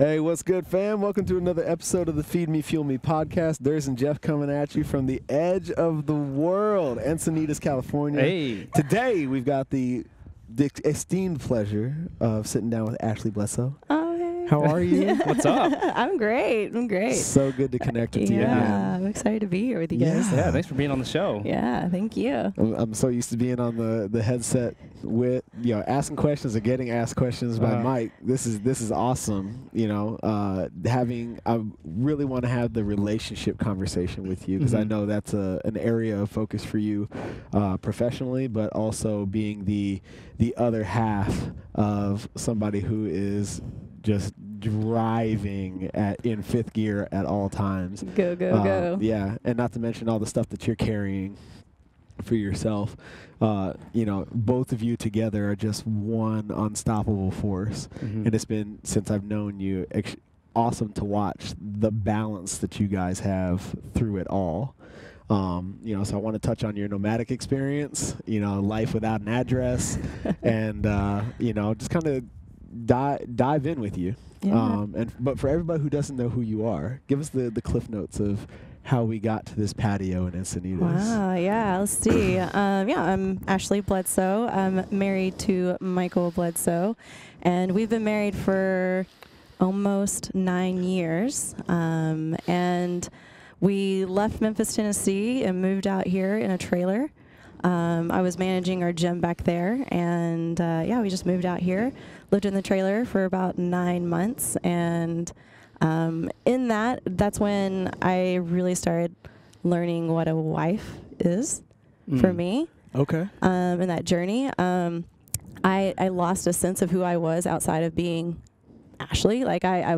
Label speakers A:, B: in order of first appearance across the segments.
A: Hey, what's good, fam? Welcome to another episode of the Feed Me, Fuel Me podcast. Durs and Jeff coming at you from the edge of the world, Encinitas, California.
B: Hey.
A: Today, we've got the esteemed pleasure of sitting down with Ashley Bledsoe.
C: Oh, hey.
A: How are you?
B: What's up?
C: I'm great. I'm great.
A: So good to connect with you
C: Yeah,
A: again.
C: I'm excited to be here with you guys.
B: Yeah, thanks for being on the show.
C: Yeah, thank you.
A: I'm so used to being on the headset with, asking questions or getting asked questions by Mike. This is awesome. I really want to have the relationship conversation with you because I know that's an area of focus for you professionally, but also being the other half of somebody who is just driving in fifth gear at all times.
C: Go, go.
A: Yeah, and not to mention all the stuff that you're carrying for yourself. Both of you together are just one unstoppable force. And it's been, since I've known you, awesome to watch the balance that you guys have through it all. So I want to touch on your nomadic experience, life without an address, and, just kind of dive in with you.
C: Yeah.
A: But for everybody who doesn't know who you are, give us the cliff notes of how we got to this patio in Encinitas.
C: Wow, yeah, let's see. I'm Ashley Bledsoe. I'm married to Michael Bledsoe, and we've been married for almost 9 years. And we left Memphis, Tennessee, and moved out here in a trailer. I was managing our gym back there, and we just moved out here, lived in the trailer for about 9 months, and in that's when I really started learning what a wife is for me.
A: Okay.
C: In that journey, I lost a sense of who I was outside of being Ashley. Like I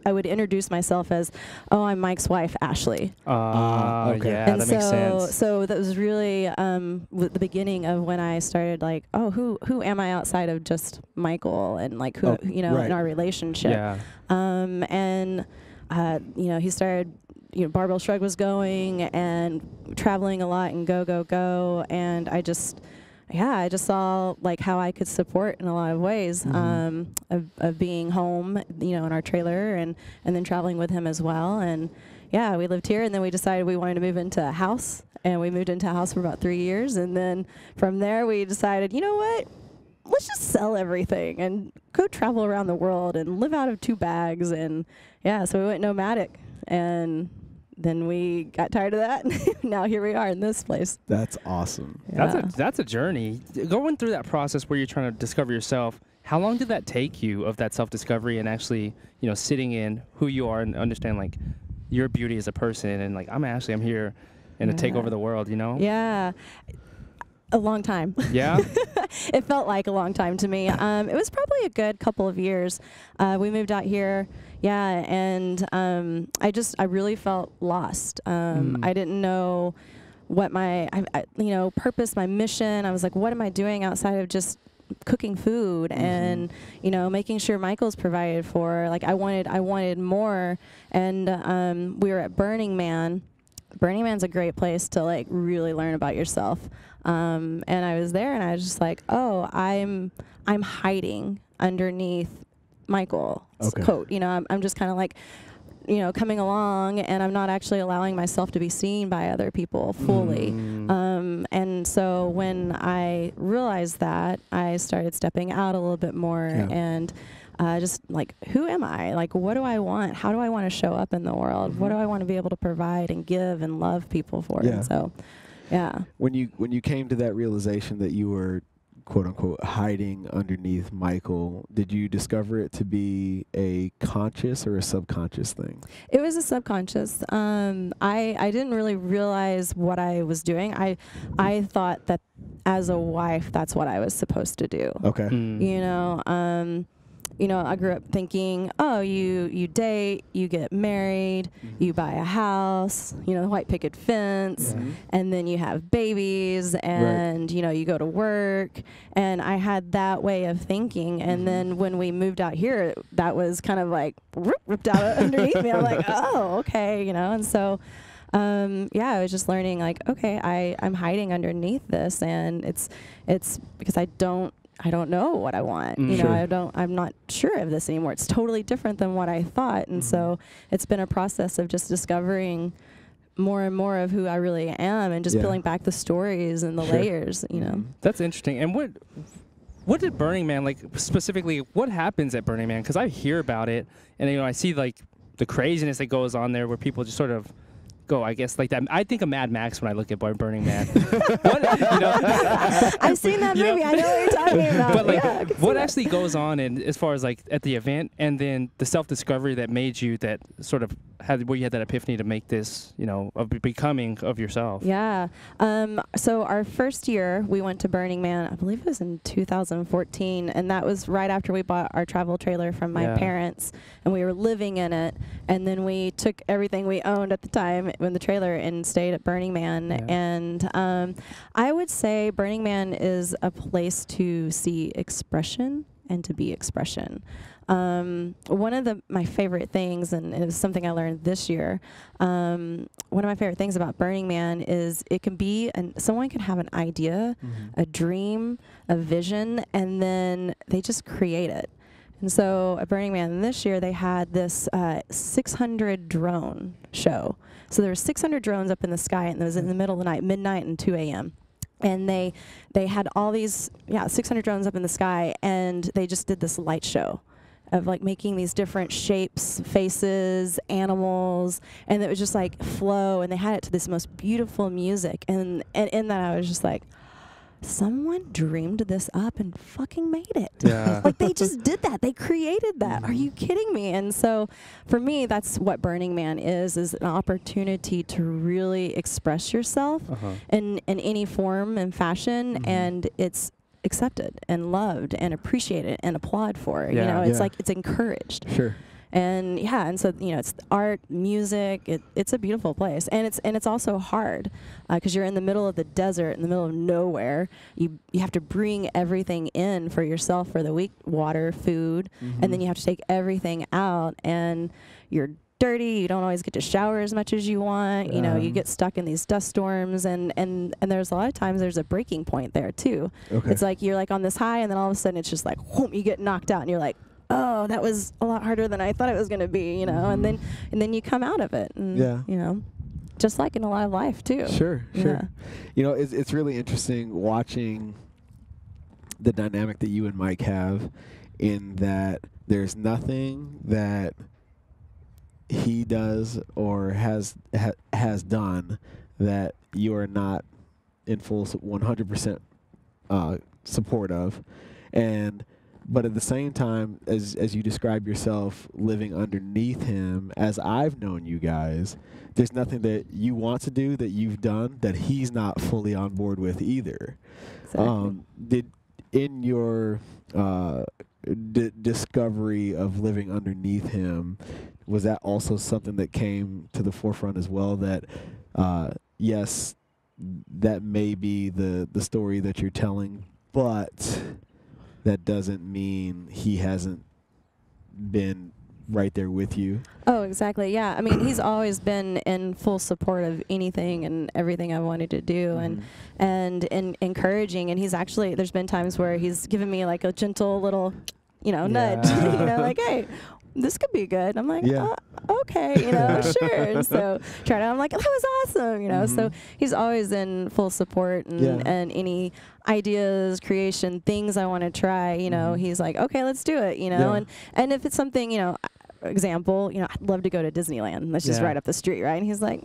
C: would introduce myself as, oh, I'm Mike's wife, Ashley.
A: Okay.
B: Yeah,
C: And
B: that makes sense.
C: So that was really the beginning of when I started like, oh, who am I outside of just Michael and like who,
A: right.
C: in our relationship.
B: Yeah.
C: He started, Barbell Shrugged was going and traveling a lot and go. And I just saw like how I could support in a lot of ways of being home, in our trailer and then traveling with him as well. And yeah, we lived here, and then we decided we wanted to move into a house, and we moved into a house for about 3 years. And then from there we decided, you know what? Let's just sell everything and go travel around the world and live out of 2 bags. And yeah, so we went nomadic, and then we got tired of that. Now here we are in this place.
A: That's awesome.
C: Yeah.
B: That's a journey. Going through that process where you're trying to discover yourself, how long did that take you of that self-discovery and actually, sitting in who you are and understand like your beauty as a person and like, I'm here and to take over the world,
C: Yeah. A long time.
B: Yeah?
C: It felt like a long time to me. It was probably a good couple of years. We moved out here, and I really felt lost. I didn't know what my purpose, my mission. I was like, what am I doing outside of just cooking food and making sure Michael's provided for? Like I wanted more, and we were at Burning Man. Burning Man's a great place to like really learn about yourself. And I was there, and I was just like, oh, I'm hiding underneath Michael's coat. I'm just kind of like, coming along, and I'm not actually allowing myself to be seen by other people fully. And so when I realized that, I started stepping out a little bit more and just like, who am I? Like, what do I want? How do I want to show up in the world? What do I want to be able to provide and give and love people for?
A: Yeah.
C: And so, yeah.
A: When you came to that realization that you were, quote unquote, hiding underneath Michael, did you discover it to be a conscious or a subconscious thing?
C: It was a subconscious. I didn't really realize what I was doing. I thought that as a wife, that's what I was supposed to do.
A: Okay.
C: I grew up thinking, oh, you date, you get married, you buy a house, the white picket fence, and then you have babies, and, you go to work. And I had that way of thinking. And then when we moved out here, that was kind of like ripped out underneath me. I'm like, oh, okay, And so, I was just learning like, okay, I'm hiding underneath this. And it's because I don't I don't know what I want. You know, I'm not sure of this anymore. It's totally different than what I thought. And so it's been a process of just discovering more and more of who I really am and just peeling back the stories and the layers, you know.
B: That's interesting. And what did Burning Man, like specifically, what happens at Burning Man? Because I hear about it and, you know, I see like the craziness that goes on there where people just sort of go, I guess, like that. I think of Mad Max when I look at Burning Man.
C: I've seen that movie. I know what you're talking about.
B: But like, what actually goes on, and as far as like at the event, and then the self-discovery that made you, that sort of had where you had that epiphany to make this, you know, of becoming of yourself.
C: Yeah. So our first year we went to Burning Man. I believe it was in 2014, and that was right after we bought our travel trailer from my parents, and we were living in it. And then we took everything we owned at the time in the trailer and stayed at Burning Man. And I would say Burning Man is a place to see expression and to be expression. One of my favorite things, and it was something I learned this year, one of my favorite things about Burning Man is it can be, someone can have an idea, a dream, a vision, and then they just create it. And so at Burning Man this year, they had this 600 drone show. So there were 600 drones up in the sky, and it was in the middle of the night, midnight and 2 a.m. And they had all these, 600 drones up in the sky, and they just did this light show of like making these different shapes, faces, animals, and it was just like flow, and they had it to this most beautiful music. And in that I was just like, someone dreamed this up and fucking made it.
B: Yeah.
C: Like they just did that. They created that. Are you kidding me? And so for me, that's what Burning Man is an opportunity to really express yourself in any form and fashion, and it's accepted and loved and appreciated and applauded for. You know, it's like it's encouraged.
A: Sure.
C: And and so, you know, it's art, music. It's a beautiful place, and it's also hard because you're in the middle of the desert, in the middle of nowhere. You have to bring everything in for yourself for the week: water, food, and then you have to take everything out, and you're dirty. You don't always get to shower as much as you want. You know, you get stuck in these dust storms, and there's a lot of times there's a breaking point there too. It's like you're like on this high, and then all of a sudden it's just like whoom, you get knocked out, and you're like, oh, that was a lot harder than I thought it was going to be, you know, and then you come out of it, and you know, just like in a lot of life too.
A: Sure. You know, it's really interesting watching the dynamic that you and Mike have, in that there's nothing that he does or has done that you are not in full 100% support of, but at the same time, as you describe yourself living underneath him, as I've known you guys, there's nothing that you want to do that you've done that he's not fully on board with either. Did in your discovery of living underneath him, was that also something that came to the forefront as well, that yes, that may be the story that you're telling, but that doesn't mean he hasn't been right there with you?
C: Oh, exactly. Yeah. I mean, he's always been in full support of anything and everything I wanted to do, and encouraging. And he's actually, there's been times where he's given me like a gentle little, you know, nudge, you know, like, hey, this could be good. I'm like, okay, you know, sure. And so tried out, I'm like, that was awesome, you know. So he's always in full support, and any ideas, creation, things I want to try, you know, he's like, okay, let's do it, you know. And if it's something, you know, example, you know, I'd love to go to Disneyland. That's just right up the street, right? And he's like,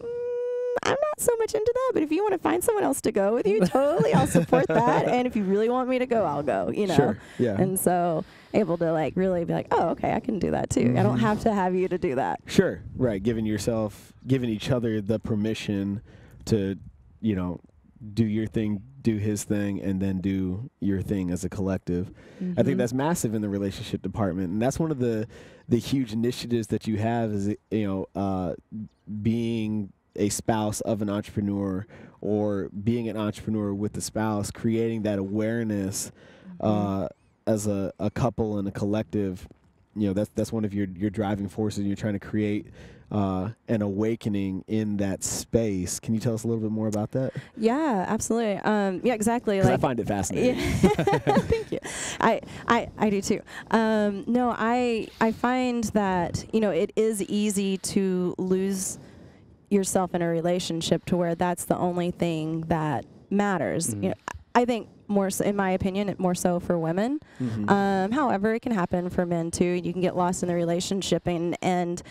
C: I'm not so much into that, but if you want to find someone else to go with you, totally, I'll support that. And if you really want me to go, I'll go, you know.
A: Sure. Yeah.
C: And so able to like really be like, oh, okay, I can do that too. I don't have to have you to do that.
A: Sure. Right. Giving each other the permission to, you know, do your thing, do his thing, and then do your thing as a collective. I think that's massive in the relationship department, and that's one of the huge initiatives that you have, is, you know, being a spouse of an entrepreneur, or being an entrepreneur with the spouse, creating that awareness as a couple and a collective that's one of your driving forces. You're trying to create an awakening in that space. Can you tell us a little bit more about that?
C: Yeah, absolutely. Yeah, exactly.
A: Like, I find it fascinating.
C: Thank you. I do too. No, I find that, it is easy to lose yourself in a relationship to where that's the only thing that matters. I think more so, in my opinion, more so for women. However, it can happen for men too. You can get lost in the relationship, and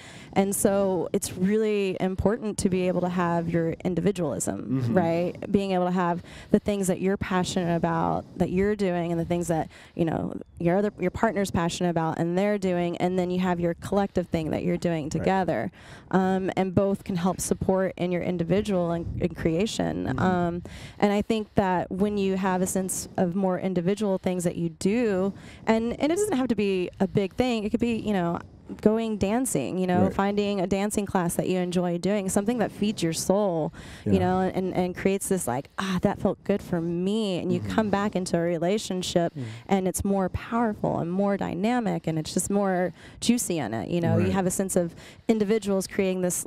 C: so it's really important to be able to have your individualism, right? Being able to have the things that you're passionate about that you're doing, and the things that your partner's passionate about and they're doing, and then you have your collective thing that you're doing together, and both can help support in your individual and creation. And I think that when you have a sense of more individual things that you do, and it doesn't have to be a big thing. It could be, going dancing, finding a dancing class that you enjoy doing, something that feeds your soul, and creates this that felt good for me. And you come back into a relationship and it's more powerful and more dynamic, and it's just more juicy in it. You have a sense of individuals creating this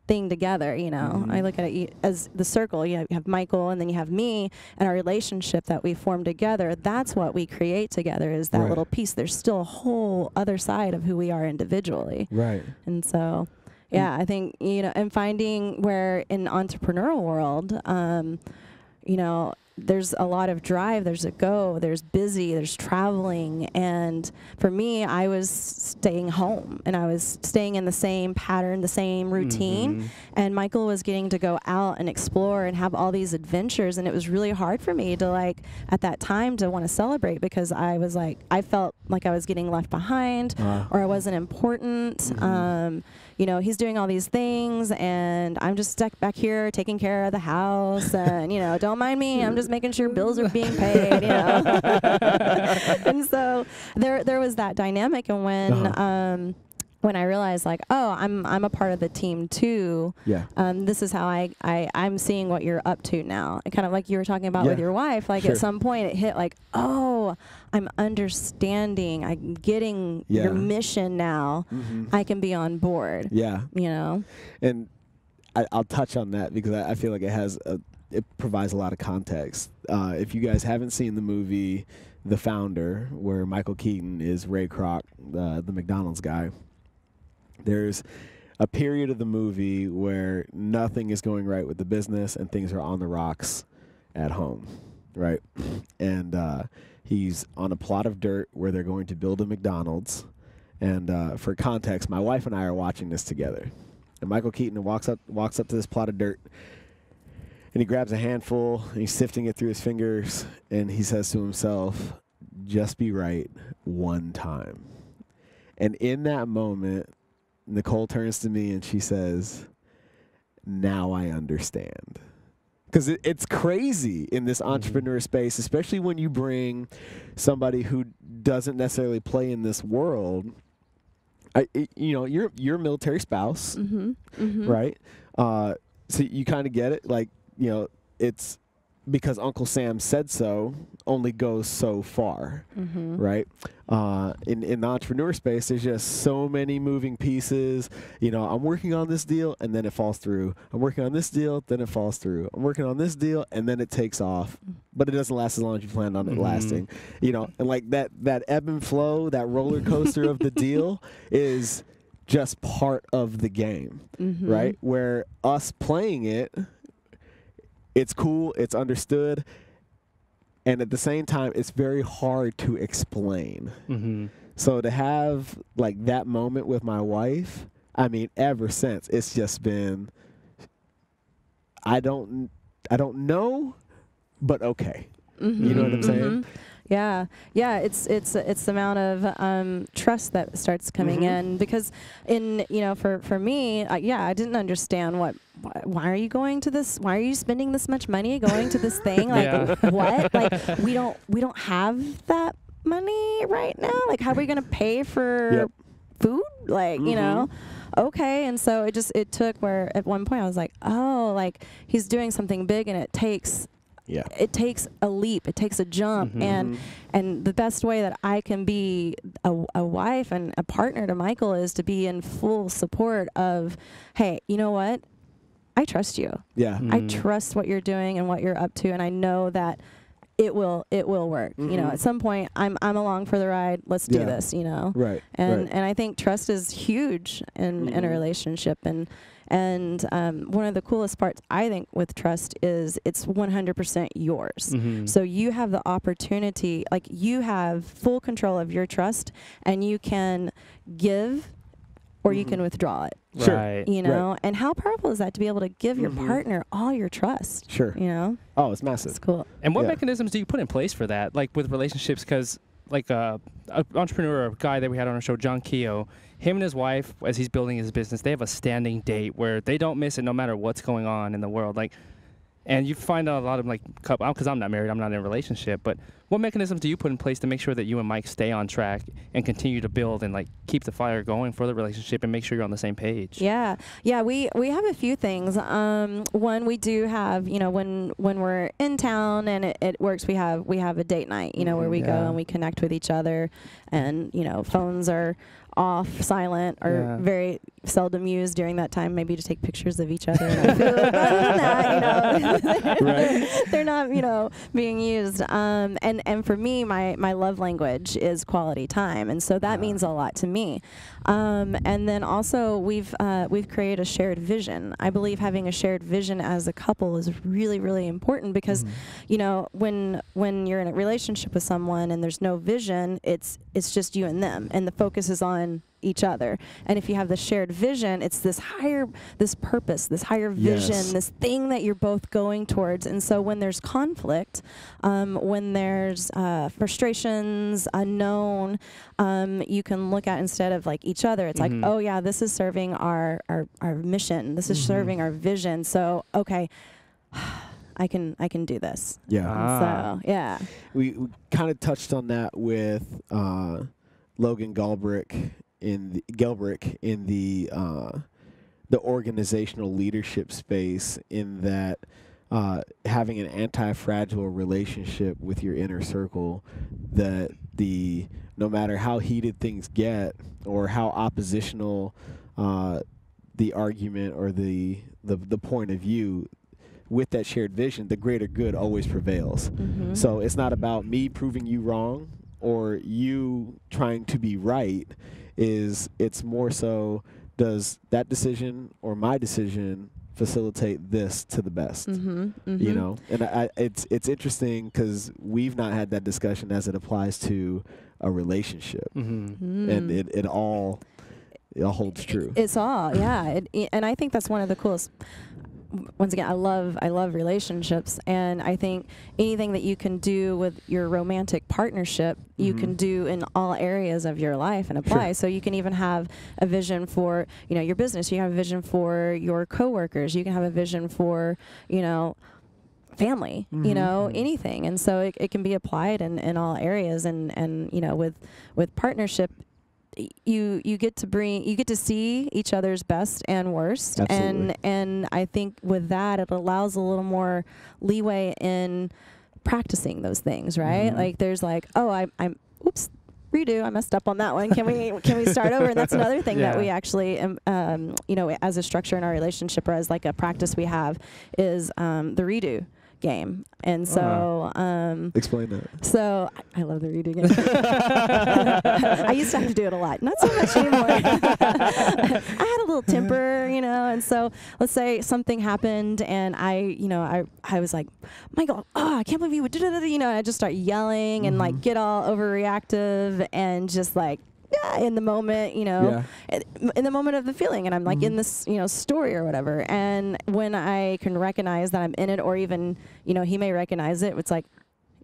C: thing together. I look at it as the circle. You have Michael, and then you have me, and our relationship that we form together. That's what we create together, is that little piece. There's still a whole other side of who we are individually. Right. And so, I think, and finding where in the entrepreneurial world, there's a lot of drive, there's there's busy, there's traveling. And for me, I was staying home, and I was staying in the same pattern, the same routine. And Michael was getting to go out and explore and have all these adventures. And it was really hard for me to at that time to want to celebrate, because I was I felt like I was getting left behind, or I wasn't important. He's doing all these things, and I'm just stuck back here taking care of the house, and don't mind me, I'm just making sure bills are being paid, And so there was that dynamic, and when I realized I'm a part of the team too. This is how I'm seeing what you're up to now. And kind of like you were talking about with your wife, at some point it hit I'm understanding, I'm getting your mission now. I can be on board. And
A: I'll touch on that because I feel like it provides a lot of context. If you guys haven't seen the movie The Founder, where Michael Keaton is Ray Kroc, the McDonald's guy, there's a period of the movie where nothing is going right with the business and things are on the rocks at home, right? And he's on a plot of dirt where they're going to build a McDonald's. And for context, my wife and I are watching this together. And Michael Keaton walks up to this plot of dirt, and he grabs a handful, and he's sifting it through his fingers, and he says to himself, "Just be right one time." And in that moment, Nicole turns to me and she says, "Now I understand." Because it's crazy in this entrepreneur space, especially when you bring somebody who doesn't necessarily play in this world. You're a military spouse, right? So you kind of get it. It's because Uncle Sam said so, only goes so far, right? In the entrepreneur space, there's just so many moving pieces. I'm working on this deal, and then it falls through. I'm working on this deal, then it falls through. I'm working on this deal, and then it takes off. But it doesn't last as long as you planned on it lasting. And that ebb and flow, that roller coaster of the deal is just part of the game, right? Where us playing it, it's cool, it's understood, and at the same time, it's very hard to explain. So to have that moment with my wife, ever since, it's just been, I don't know, but okay. You know what I'm saying?
C: Yeah, it's the amount of trust that starts coming in, because for me, I didn't understand why are you going to this? Why are you spending this much money going to this thing? What? We don't have that money right now. How are we gonna pay for food? Okay. And so it took where at one point I was he's doing something big, and it takes it takes a leap, it takes a jump, and the best way that I can be a wife and a partner to Michael is to be in full support of, hey, you know what? I trust you.
A: Yeah.
C: I trust what you're doing and what you're up to, and I know that it will work. You know, at some point I'm along for the ride. Let's do this, you know.
A: Right.
C: And I think trust is huge in a relationship, and one of the coolest parts I think with trust is it's 100% yours. So you have the opportunity, like you have full control of your trust, and you can give or you can withdraw it.
A: Sure.
B: Right.
C: You know, and how powerful is that to be able to give your partner all your trust?
A: Sure.
C: You know?
A: Oh, it's massive.
C: It's cool.
B: And what mechanisms do you put in place for that, like with relationships? Because like an entrepreneur, a guy that we had on our show, John Keogh, him and his wife, as he's building his business, they have a standing date where they don't miss it no matter what's going on in the world. Like, and you find out a lot of like, because I'm not married, I'm not in a relationship, but what mechanisms do you put in place to make sure that you and Mike stay on track and continue to build and like keep the fire going for the relationship and make sure you're on the same page?
C: Yeah, we have a few things. One, we do have, you know, when we're in town and it works, we have a date night, you know, where we go and we connect with each other, and you know, phones are off, silent, or very seldom used during that time, maybe to take pictures of each other. And I feel like, other than that, you know, they're not, you know, being used. And for me, my love language is quality time, and so that means a lot to me. And then also we've created a shared vision. I believe having a shared vision as a couple is really, really important because, you know, when you're in a relationship with someone and there's no vision, it's just you and them, and the focus is on each other. And if you have the shared vision, it's this purpose, this higher vision, this thing that you're both going towards. And so when there's conflict, when there's frustrations, unknown, you can look at, instead of like each other, it's like, oh yeah, this is serving our mission. This is serving our vision. So, okay, I can do this.
A: Yeah.
C: So, yeah.
A: We kind of touched on that with Logan Gelbrick in the organizational leadership space, in that having an anti-fragile relationship with your inner circle, that no matter how heated things get or how oppositional the argument or the point of view, with that shared vision, the greater good always prevails. So it's not about me proving you wrong or you trying to be right. It's more so, does that decision or my decision facilitate this to the best? You know, and it's interesting because we've not had that discussion as it applies to a relationship, and it all holds true.
C: It's all, yeah, and I think that's one of the coolest. Once again, I love relationships, and I think anything that you can do with your romantic partnership, you can do in all areas of your life and apply. So you can even have a vision for, you know, your business. You have a vision for your coworkers. You can have a vision for, you know, family, you know, anything. And so it can be applied in all areas. And you know, with partnership, you get to see each other's best and worst.
A: Absolutely.
C: And I think with that, it allows a little more leeway in practicing those things, right? Like there's like, oh, I'm oops, redo, I messed up on that one. Can we start over? And that's another thing that we actually you know, as a structure in our relationship, or as like a practice we have, is the redo game. And so
A: explain that.
C: So I love the redo game. I used to have to do it a lot, not so much anymore. I had a little temper, you know, and so let's say something happened and I was like, Michael, oh, I can't believe you would do that, you know, and I just start yelling and like get all overreactive and just like, in the moment, you know, in the moment of the feeling, and I'm like in this, you know, story or whatever. And when I can recognize that I'm in it, or even, you know, he may recognize it, it's like,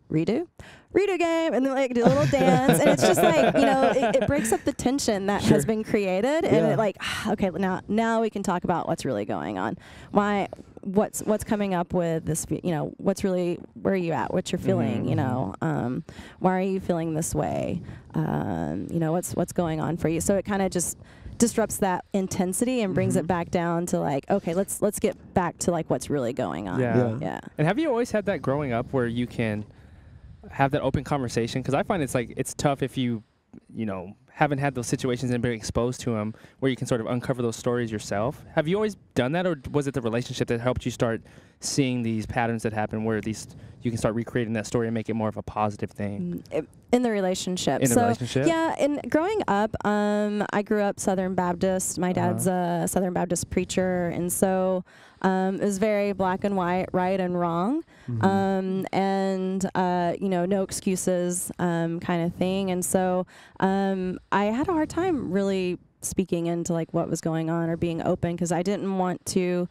C: redo game, and then like do a little dance, and it's just like, you know, it breaks up the tension that has been created, and it like, okay, now we can talk about what's really going on. What's coming up with this, you know, where are you at? What's your feeling? You know, why are you feeling this way? You know, what's going on for you? So it kind of just disrupts that intensity and brings it back down to like, okay, let's get back to like what's really going on.
B: Yeah. And have you always had that growing up where you can have that open conversation? Because I find it's tough if you haven't had those situations and been exposed to them where you can sort of uncover those stories yourself. Have you always done that, or was it the relationship that helped you start seeing these patterns that happen where you can start recreating that story and make it more of a positive thing?
C: In the relationship. Yeah, and growing up, I grew up Southern Baptist. My dad's a Southern Baptist preacher, and so it was very black and white, right and wrong, and no excuses kind of thing. And so I had a hard time really speaking into like what was going on or being open, because I didn't want to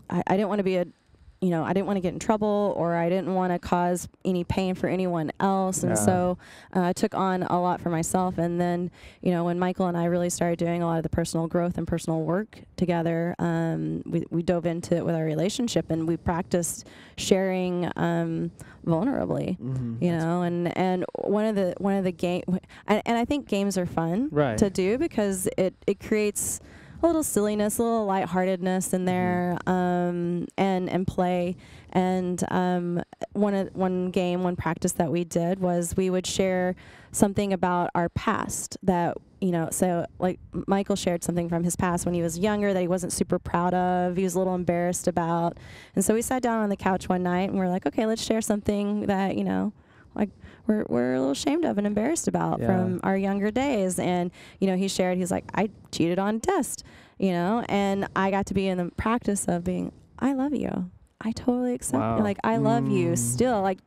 C: I didn't want to be I didn't want to get in trouble, or I didn't want to cause any pain for anyone else. And so I took on a lot for myself. And then, when Michael and I really started doing a lot of the personal growth and personal work together, we dove into it with our relationship, and we practiced sharing vulnerably, and one of the game, and I think games are fun to do, because it creates a little silliness, a little lightheartedness in there, and play. And one practice that we did was we would share something about our past that, so like Michael shared something from his past when he was younger that he wasn't super proud of, he was a little embarrassed about. And so we sat down on the couch one night and we're like, okay, let's share something that, like we're a little ashamed of and embarrassed about from our younger days. And, he shared, he's like, I cheated on a test, and I got to be in the practice of being, I love you. I totally accept, like, I love you still. Like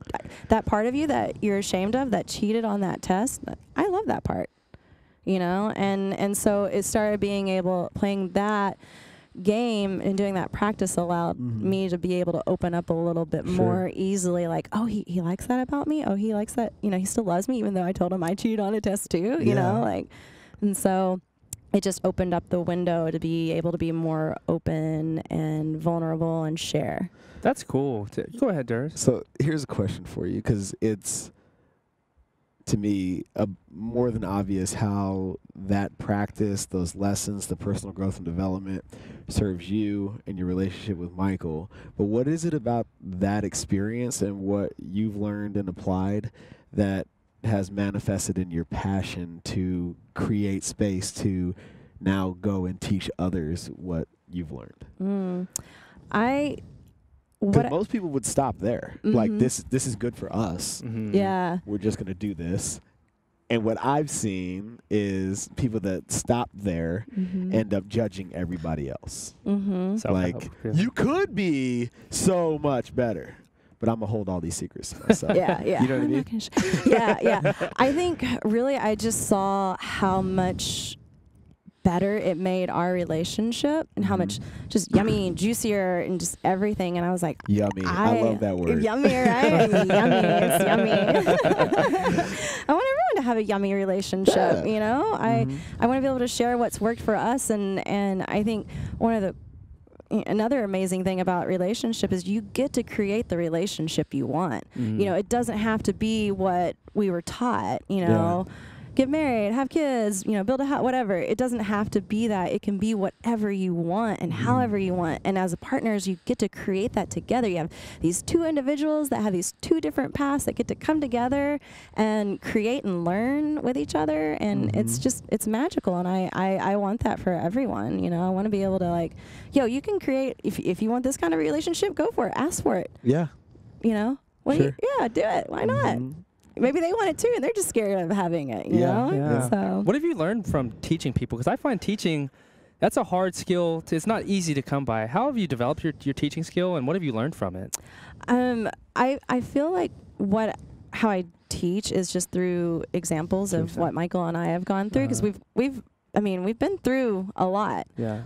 C: that part of you that you're ashamed of that cheated on that test, I love that part, and so it started playing that game and doing that practice allowed me to be able to open up a little bit more easily, like, oh, he likes that about me, oh, he likes that, he still loves me even though I told him I cheated on a test too, and so it just opened up the window to be able to be more open and vulnerable and share.
B: That's cool. Go ahead, Darius.
A: So here's a question for you, because it's, to me, more than obvious how that practice, those lessons, the personal growth and development serves you and your relationship with Michael. But what is it about that experience and what you've learned and applied that has manifested in your passion to create space to now go and teach others what you've learned? Because most people would stop there. Like, this is good for us.
C: Yeah.
A: We're just going to do this. And what I've seen is people that stop there end up judging everybody else. Like, you could be so much better, but I'm going to hold all these secrets to myself. You know what I mean?
C: Yeah. I think really I just saw how much better it made our relationship and how much just yummy and juicier and just everything. And I was like,
A: yummy. I love that word.
C: Yummy, right? Yummy. It's yummy. I want everyone to have a yummy relationship, I want to be able to share what's worked for us. And I think another amazing thing about relationship is you get to create the relationship you want. It doesn't have to be what we were taught, get married, have kids, build a house, whatever. It doesn't have to be that. It can be whatever you want and however you want. And as partners, you get to create that together. You have these two individuals that have these two different paths that get to come together and create and learn with each other. And it's magical. And I want that for everyone. I want to be able to, like, you can create, if you want this kind of relationship, go for it. Ask for it.
A: Yeah.
C: Do it. Why not? Maybe they want it too, and they're just scared of having it, you know?
B: Yeah.
C: So.
B: What have you learned from teaching people? Because I find teaching, that's a hard skill. It's not easy to come by. How have you developed your teaching skill, and what have you learned from it?
C: I feel like how I teach is just through examples of what Michael and I have gone through, because we've been through a lot.
A: Yeah.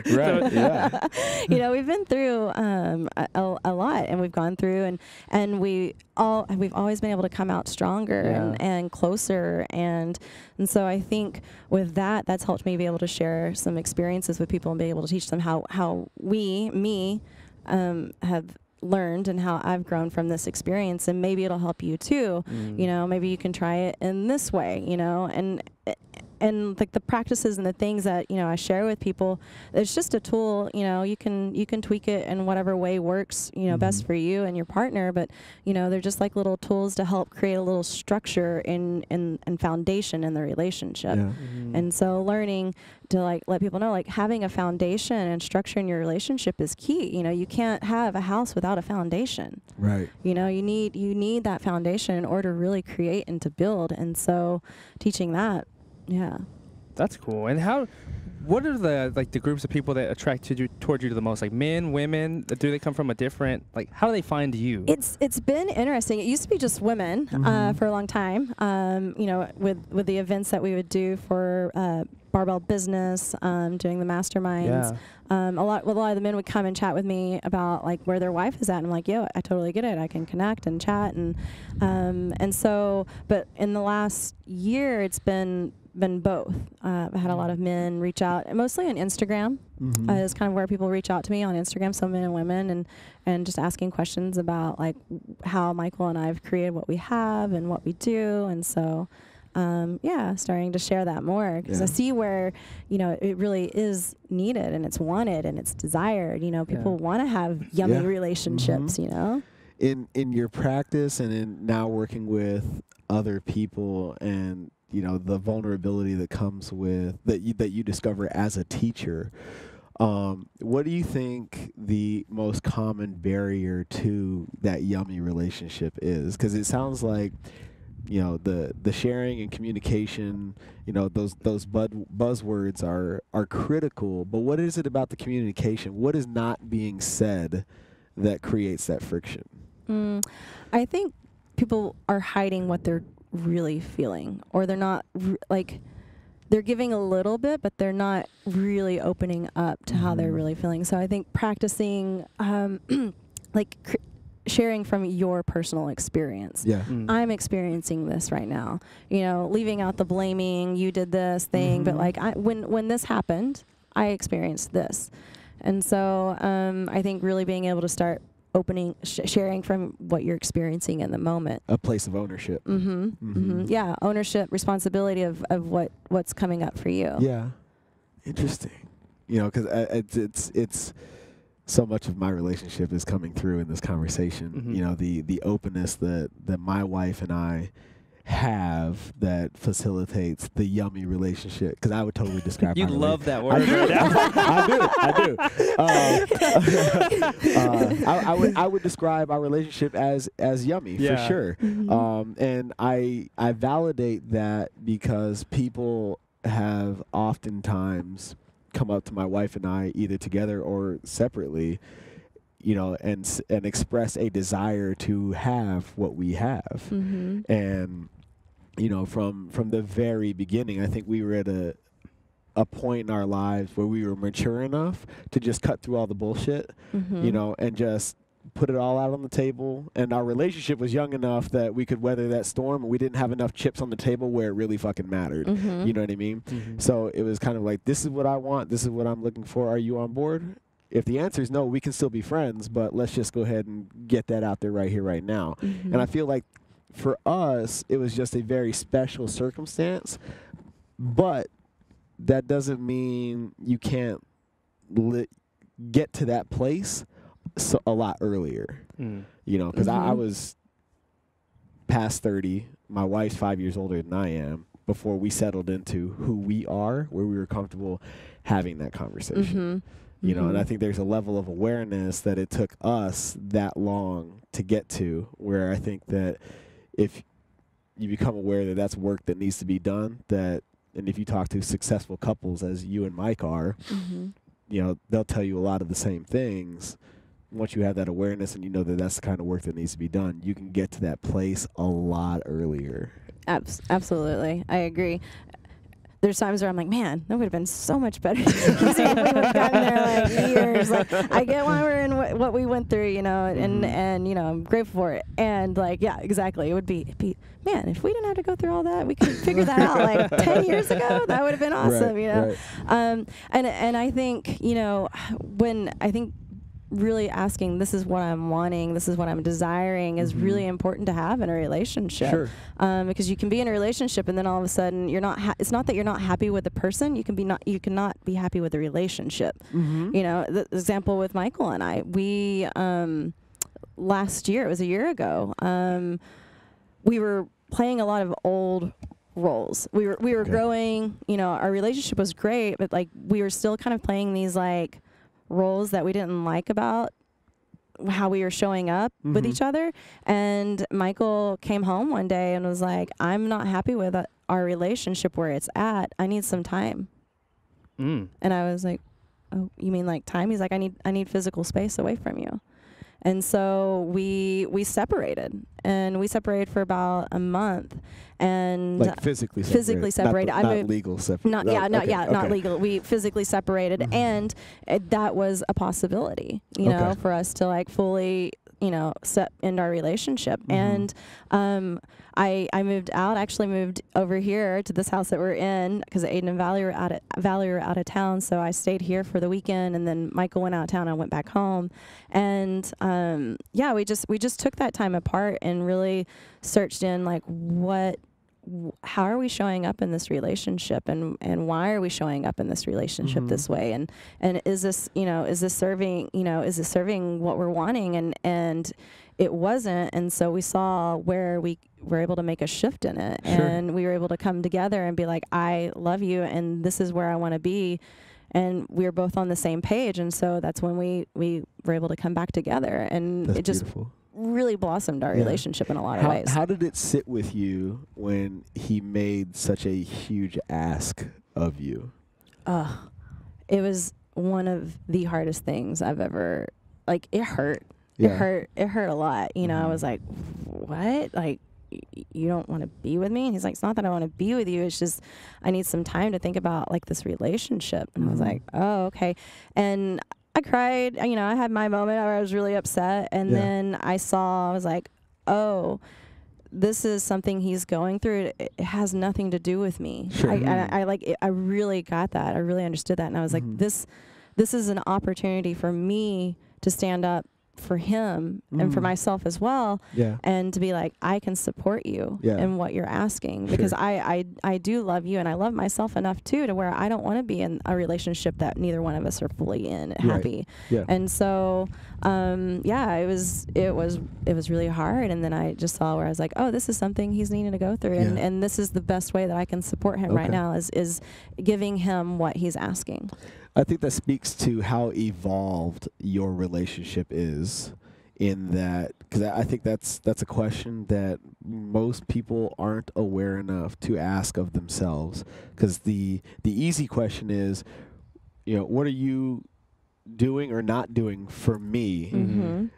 A: Right. Yeah.
C: We've been through a lot, and we've gone through, and we've always been able to come out stronger and closer, and so I think with that's helped me be able to share some experiences with people and be able to teach them how we have learned and how I've grown from this experience, and maybe it'll help you too. You know, maybe you can try it in this way, you know, and like the practices and the things that, you know, I share with people, it's just a tool. You know, you can tweak it in whatever way works, you know, best for you and your partner. But, you know, they're just like little tools to help create a little structure and foundation in the relationship.
A: Yeah.
C: And so learning to like let people know, like having a foundation and structure in your relationship is key. You know, you can't have a house without a foundation.
A: Right.
C: You know, you need that foundation in order to really create and to build. And so teaching that. Yeah.
B: That's cool. And what are the groups of people that attract you towards you the most? Like men, women? Do they come from a different, like, how do they find you?
C: It's been interesting. It used to be just women for a long time. You know, with the events that we would do for Barbell Business, doing the masterminds.
B: Yeah.
C: A lot of the men would come and chat with me about like where their wife is at, and I'm like, yo, I totally get it. I can connect and chat, and so. But in the last year, it's been both. I had a lot of men reach out, mostly on Instagram. Is kind of where people reach out to me on Instagram, some men and women, and just asking questions about like how Michael and I have created what we have and what we do, and so. Yeah, starting to share that more because I see where, you know, it really is needed and it's wanted and it's desired. You know, people want to have yummy relationships, you know.
A: In your practice and in now working with other people and, you know, the vulnerability that comes with that you discover as a teacher, what do you think the most common barrier to that yummy relationship is? Because it sounds like, you know, the sharing and communication, you know, those buzzwords are critical, but what is it about the communication? What is not being said that creates that friction?
C: I think people are hiding what they're really feeling, or they're not like they're giving a little bit, but they're not really opening up to how they're really feeling. So I think practicing like sharing from your personal experience. Yeah. I'm experiencing this right now. You know, leaving out the blaming, you did this thing, but like when this happened, I experienced this. And so I think really being able to start sharing from what you're experiencing in the moment.
A: A place of ownership.
C: Yeah, ownership, responsibility of what's coming up for you.
A: Yeah. Interesting. You know, because it's so much of my relationship is coming through in this conversation. You know, the openness that my wife and I have that facilitates the yummy relationship. Because I would totally describe.
B: You love that word.
A: I do. I would describe our relationship as yummy for sure. And I validate that because people have oftentimes come up to my wife and I either together or separately, you know, and express a desire to have what we have. And, you know, from the very beginning, I think we were at a point in our lives where we were mature enough to just cut through all the bullshit, you know, and just put it all out on the table. And our relationship was young enough that we could weather that storm, and we didn't have enough chips on the table where it really fucking mattered. You know what I mean? So it was kind of like, this is what I want, this is what I'm looking for, are you on board? If the answer is no, we can still be friends, but let's just go ahead and get that out there right here, right now. And I feel like for us, it was just a very special circumstance, but that doesn't mean you can't get to that place a lot earlier. You know, because I was past 30. My wife's 5 years older than I am before we settled into who we are, where we were comfortable having that conversation. You know, and I think there's a level of awareness that it took us that long to get to, where I think that if you become aware that that's work that needs to be done, and if you talk to successful couples as you and Mike are, you know, they'll tell you a lot of the same things. Once you have that awareness and you know that that's the kind of work that needs to be done, you can get to that place a lot earlier.
C: Absolutely. I agree. There's times where I'm like, man, that would have been so much better if we would have gotten there like years. Like, I get why we're in what we went through, you know, and you know, I'm grateful for it. And like, yeah, exactly. It'd be, man, if we didn't have to go through all that, we could figure that out like 10 years ago. That would have been awesome, you know. And I think, you know, when I think really asking, this is what I'm wanting, this is what I'm desiring, is really important to have in a relationship.
A: Sure.
C: Because you can be in a relationship and then all of a sudden you're not. It's not that you're not happy with the person. You cannot be happy with the relationship. You know, the example with Michael and I, we last year, it was a year ago, we were playing a lot of old roles. We were growing. You know, our relationship was great, but like we were still kind of playing these like roles that we didn't like about how we were showing up with each other. And Michael came home one day and was like, I'm not happy with our relationship where it's at. I need some time. And I was like, oh, you mean like time? He's like, I need physical space away from you. And so we separated, and we separated for about a month, and
A: like physically separated. Not legal separated.
C: Not legal. We physically separated, and that was a possibility, you know, for us to like fully, you know, end our relationship. And I moved out. Actually moved over here to this house that we're in because Aiden and Valerie were out of town. So I stayed here for the weekend, and then Michael went out of town. I went back home, and yeah, we just took that time apart and really searched in like how are we showing up in this relationship, and why are we showing up in this relationship this way, and is this serving what we're wanting, and it wasn't. And so we saw where we were able to make a shift in it, and we were able to come together and be like, I love you, and this is where I want to be. And we were both on the same page, and so that's when we were able to come back together, and
A: that's
C: it just
A: beautiful.
C: Really blossomed our relationship in a lot of ways.
A: How did it sit with you when he made such a huge ask of you?
C: It was one of the hardest things I've ever, like, it hurt. It hurt a lot. You know, I was like, what? Like, you don't want to be with me? And he's like, it's not that I want to be with you. It's just I need some time to think about, like, this relationship. And I was like, oh, okay. And I cried. You know, I had my moment where I was really upset. And then I was like, oh, this is something he's going through. It has nothing to do with me.
A: Sure.
C: I really got that. I really understood that. And I was like, this is an opportunity for me to stand up for him and for myself as well, and to be like, I can support you in what you're asking, because I do love you, and I love myself enough too to where I don't want to be in a relationship that neither one of us are fully in happy. And so it was really hard. And then I just saw where I was like, oh, this is something he's needing to go through, and this is the best way that I can support him right now is giving him what he's asking.
A: I think that speaks to how evolved your relationship is, in that, because I think that's a question that most people aren't aware enough to ask of themselves. Because the easy question is, you know, what are you doing or not doing for me?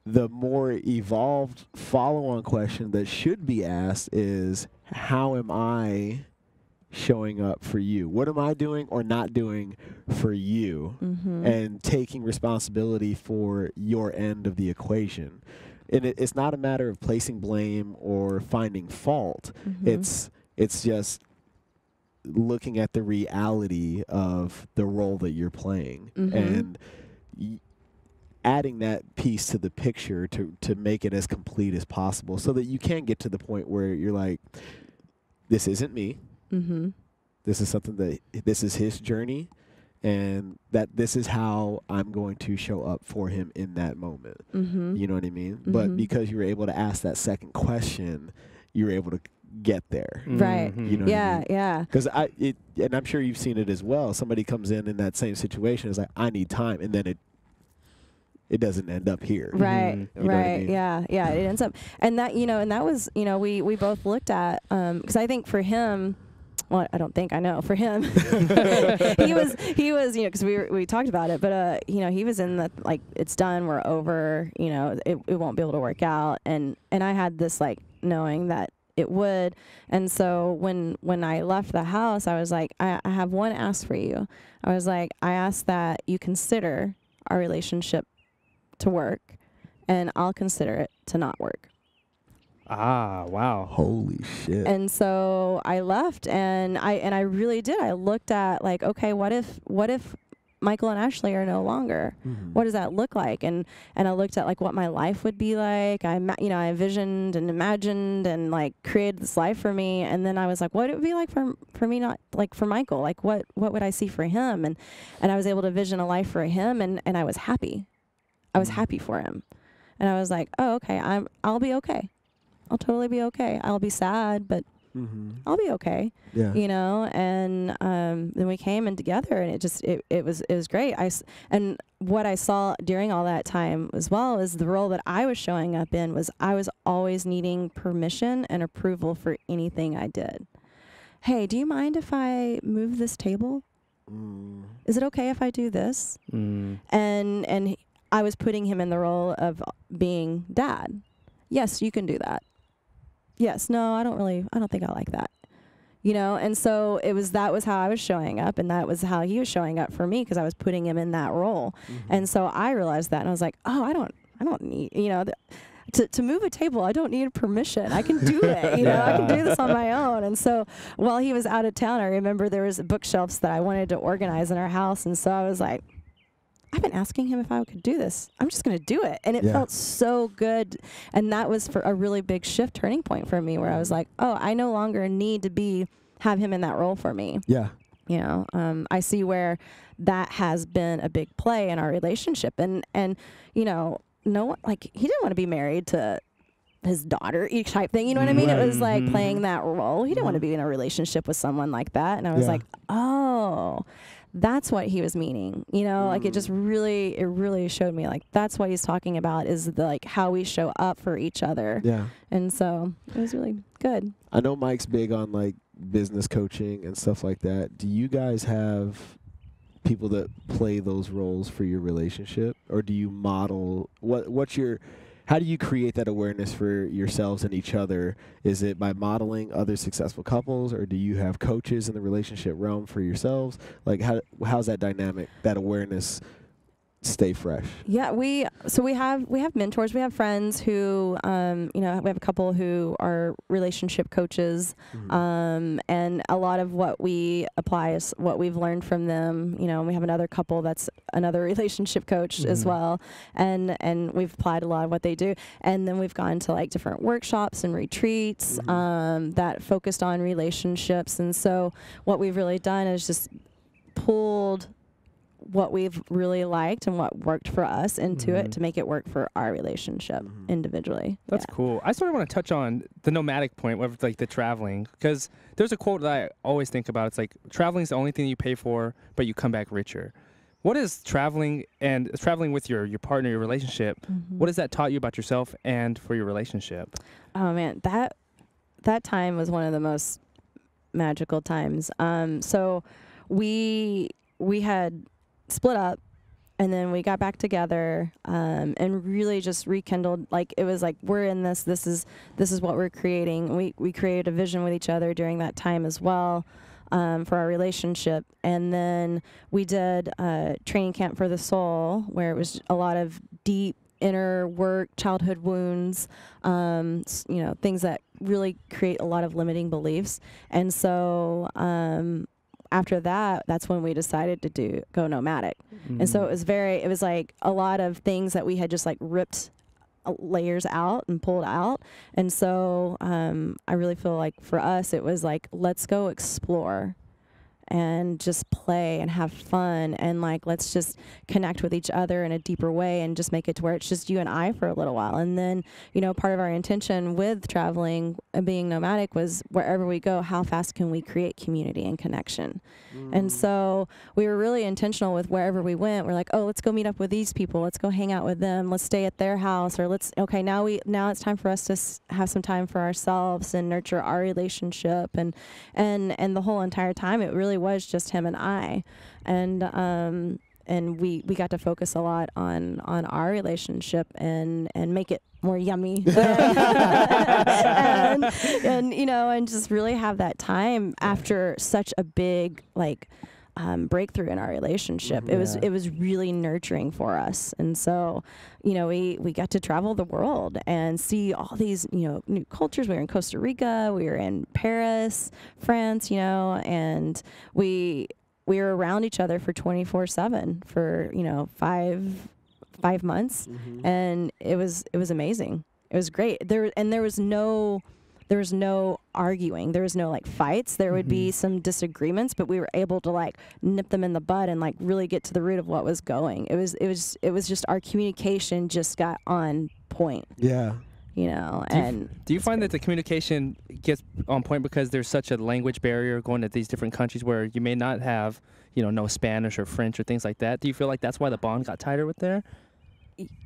A: The more evolved follow-on question that should be asked is, how am I showing up for you? What am I doing or not doing for you? And taking responsibility for your end of the equation. And it's not a matter of placing blame or finding fault. It's just looking at the reality of the role that you're playing, and adding that piece to the picture to make it as complete as possible, so that you can get to the point where you're like, this isn't me. This is something this is his journey, and that this is how I'm going to show up for him in that moment. You know what I mean? But because you were able to ask that second question, you were able to get there.
C: Right.
A: You know what I mean? Because and I'm sure you've seen it as well. Somebody comes in that same situation, is like, I need time, and then it doesn't end up here.
C: Right.
A: You know what I mean?
C: Yeah. It ends up, and that was, we both looked at, because I think for him, well, I don't think, I know for him, he was, because we talked about it, but he was in the, like, it's done, we're over, it won't be able to work out, and I had this, like, knowing that it would. And so when I left the house, I was like, I have one ask for you. I was like, I ask that you consider our relationship to work, and I'll consider it to not work.
B: Ah, wow.
A: Holy shit.
C: And so I left, and I really did. I looked at, like, okay, what if Michael and Ashley are no longer. What does that look like? And I looked at like what my life would be like. I envisioned and imagined and like created this life for me. And then I was like, what would it be like for me, not like for Michael? Like what would I see for him? And I was able to vision a life for him, and I was happy. I was happy for him. And I was like, oh, okay, I'll be okay. I'll totally be okay. I'll be sad, but I'll be okay.
A: Yeah.
C: You know, and then we came in together, and it was great. And what I saw during all that time as well is the role that I was showing up in was I was always needing permission and approval for anything I did. Hey, do you mind if I move this table? Is it okay if I do this? And I was putting him in the role of being dad. Yes, you can do that. Yes, no, I don't think I like that. You know, and so that was how I was showing up, and that was how he was showing up for me, because I was putting him in that role. And so I realized that, and I was like, oh, I don't need, you know, to move a table, I don't need permission. I can do it. You know, I can do this on my own. And so while he was out of town, I remember there was bookshelves that I wanted to organize in our house, and so I was like, I've been asking him if I could do this. I'm just going to do it. And it felt so good. And that was for a really big turning point for me, where I was like, oh, I no longer need to have him in that role for me.
A: Yeah.
C: You know, I see where that has been a big play in our relationship. And you know, no one, like, he didn't want to be married to his daughter each type thing. You know what I mean? It was like playing that role. He didn't want to be in a relationship with someone like that. And I was like, oh, that's what he was meaning, you know, like it really showed me like that's what he's talking about, is the, like how we show up for each other. Yeah. And so it was really good.
A: I know Mike's big on like business coaching and stuff like that. Do you guys have people that play those roles for your relationship, or do you model how do you create that awareness for yourselves and each other? Is it by modeling other successful couples, or do you have coaches in the relationship realm for yourselves? Like, how's that dynamic, that awareness, stay fresh?
C: Yeah, we have mentors. We have friends who, you know, we have a couple who are relationship coaches, and a lot of what we apply is what we've learned from them. You know, and we have another couple that's another relationship coach as well, and we've applied a lot of what they do. And then we've gone to like different workshops and retreats that focused on relationships. And so what we've really done is just pulled what we've really liked and what worked for us into it to make it work for our relationship individually.
B: That's cool. I sort of want to touch on the nomadic point, with like the traveling, because there's a quote that I always think about. It's like, traveling is the only thing you pay for, but you come back richer. What is traveling, and traveling with your partner, your relationship, what has that taught you about yourself and for your relationship?
C: Oh man, that time was one of the most magical times. So we had split up, and then we got back together, and really just rekindled. Like, it was like, we're in this is what we're creating. We created a vision with each other during that time as well, for our relationship. And then we did training camp for the soul, where it was a lot of deep inner work, childhood wounds, you know, things that really create a lot of limiting beliefs. And so after that, that's when we decided to go nomadic. And so it was like a lot of things that we had just like ripped layers out and pulled out. And so I really feel like for us, it was like, let's go explore and just play and have fun, and like, let's just connect with each other in a deeper way, and just make it to where it's just you and I for a little while. And then, you know, part of our intention with traveling and being nomadic was, wherever we go, how fast can we create community and connection? And so we were really intentional with wherever we went. We're like, oh, let's go meet up with these people. Let's go hang out with them. Let's stay at their house, or now it's time for us to have some time for ourselves and nurture our relationship. And the whole entire time, it really was just him and I. And we got to focus a lot on our relationship and make it more yummy and you know, and just really have that time after such a big like breakthrough in our relationship. It was really nurturing for us. And so, you know, we got to travel the world and see all these, you know, new cultures. We were in Costa Rica, we were in Paris, France, you know, and we we were around each other for 24/7 for, you know, five months, and it was amazing. It was great. There was no arguing. There was no like fights. There would be some disagreements, but we were able to like nip them in the bud and like really get to the root of what was going. It was just our communication just got on point.
A: Yeah.
C: You know,
B: do you find that the communication gets on point because there's such a language barrier going to these different countries where you may not have, you know, no Spanish or French or things like that? Do you feel like that's why the bond got tighter with there?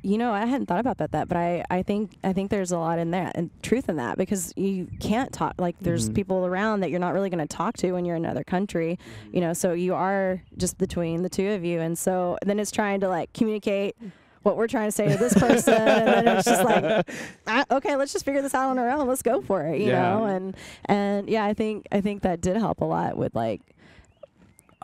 C: You know, I hadn't thought about that, but I think there's a lot in that and truth in that, because you can't talk, like there's people around that you're not really going to talk to when you're in another country, you know, so you are just between the two of you, and so then it's trying to like communicate what we're trying to say to this person, and then it's just like, okay, let's just figure this out on our own, let's go for it, you know, and yeah, I think that did help a lot with like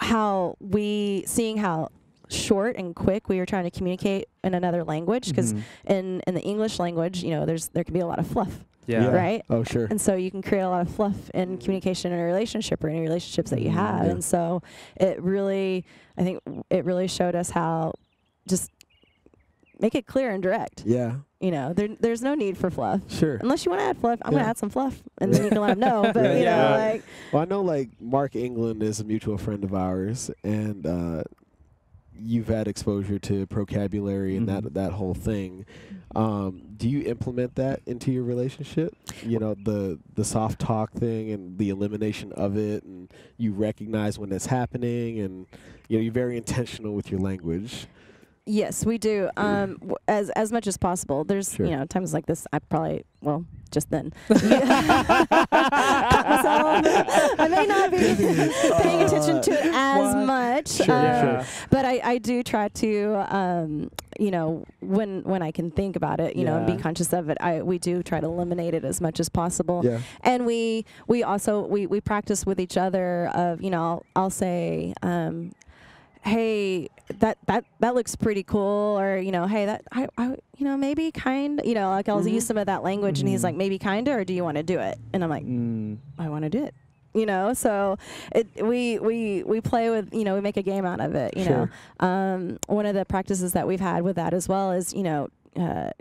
C: seeing how short and quick we were trying to communicate in another language, because in the English language, you know, there can be a lot of fluff.
B: Yeah.
C: Right?
A: Oh, sure.
C: And so you can create a lot of fluff in communication in a relationship or any relationships that you have.
A: Yeah.
C: And so I think it really showed us how just make it clear and direct.
A: Yeah.
C: You know, there's no need for fluff.
A: Sure.
C: Unless you want to add fluff, I'm going to add some fluff, and then you can let them know. But, you know, like.
A: Well, I know, like, Mark England is a mutual friend of ours, and you've had exposure to vocabulary and that whole thing. Do you implement that into your relationship? You know, the soft talk thing and the elimination of it, and you recognize when it's happening, and you know, you're very intentional with your language.
C: Yes, we do. As much as possible. There's you know, times like this. I probably just then. I may not be paying attention to it as much. But I do try to, you know, when I can think about it, you know, and be conscious of it. We do try to eliminate it as much as possible. Yeah. And we also we practice with each other of, you know, I'll say, hey, that looks pretty cool, or, you know, hey, that I you know, maybe kind, you know, like I'll use some of that language, and he's like, maybe kinda, or do you want to do it? And I'm like, I want to do it. You know, so we play with, you know, we make a game out of it, you know. One of the practices that we've had with that as well is, you know,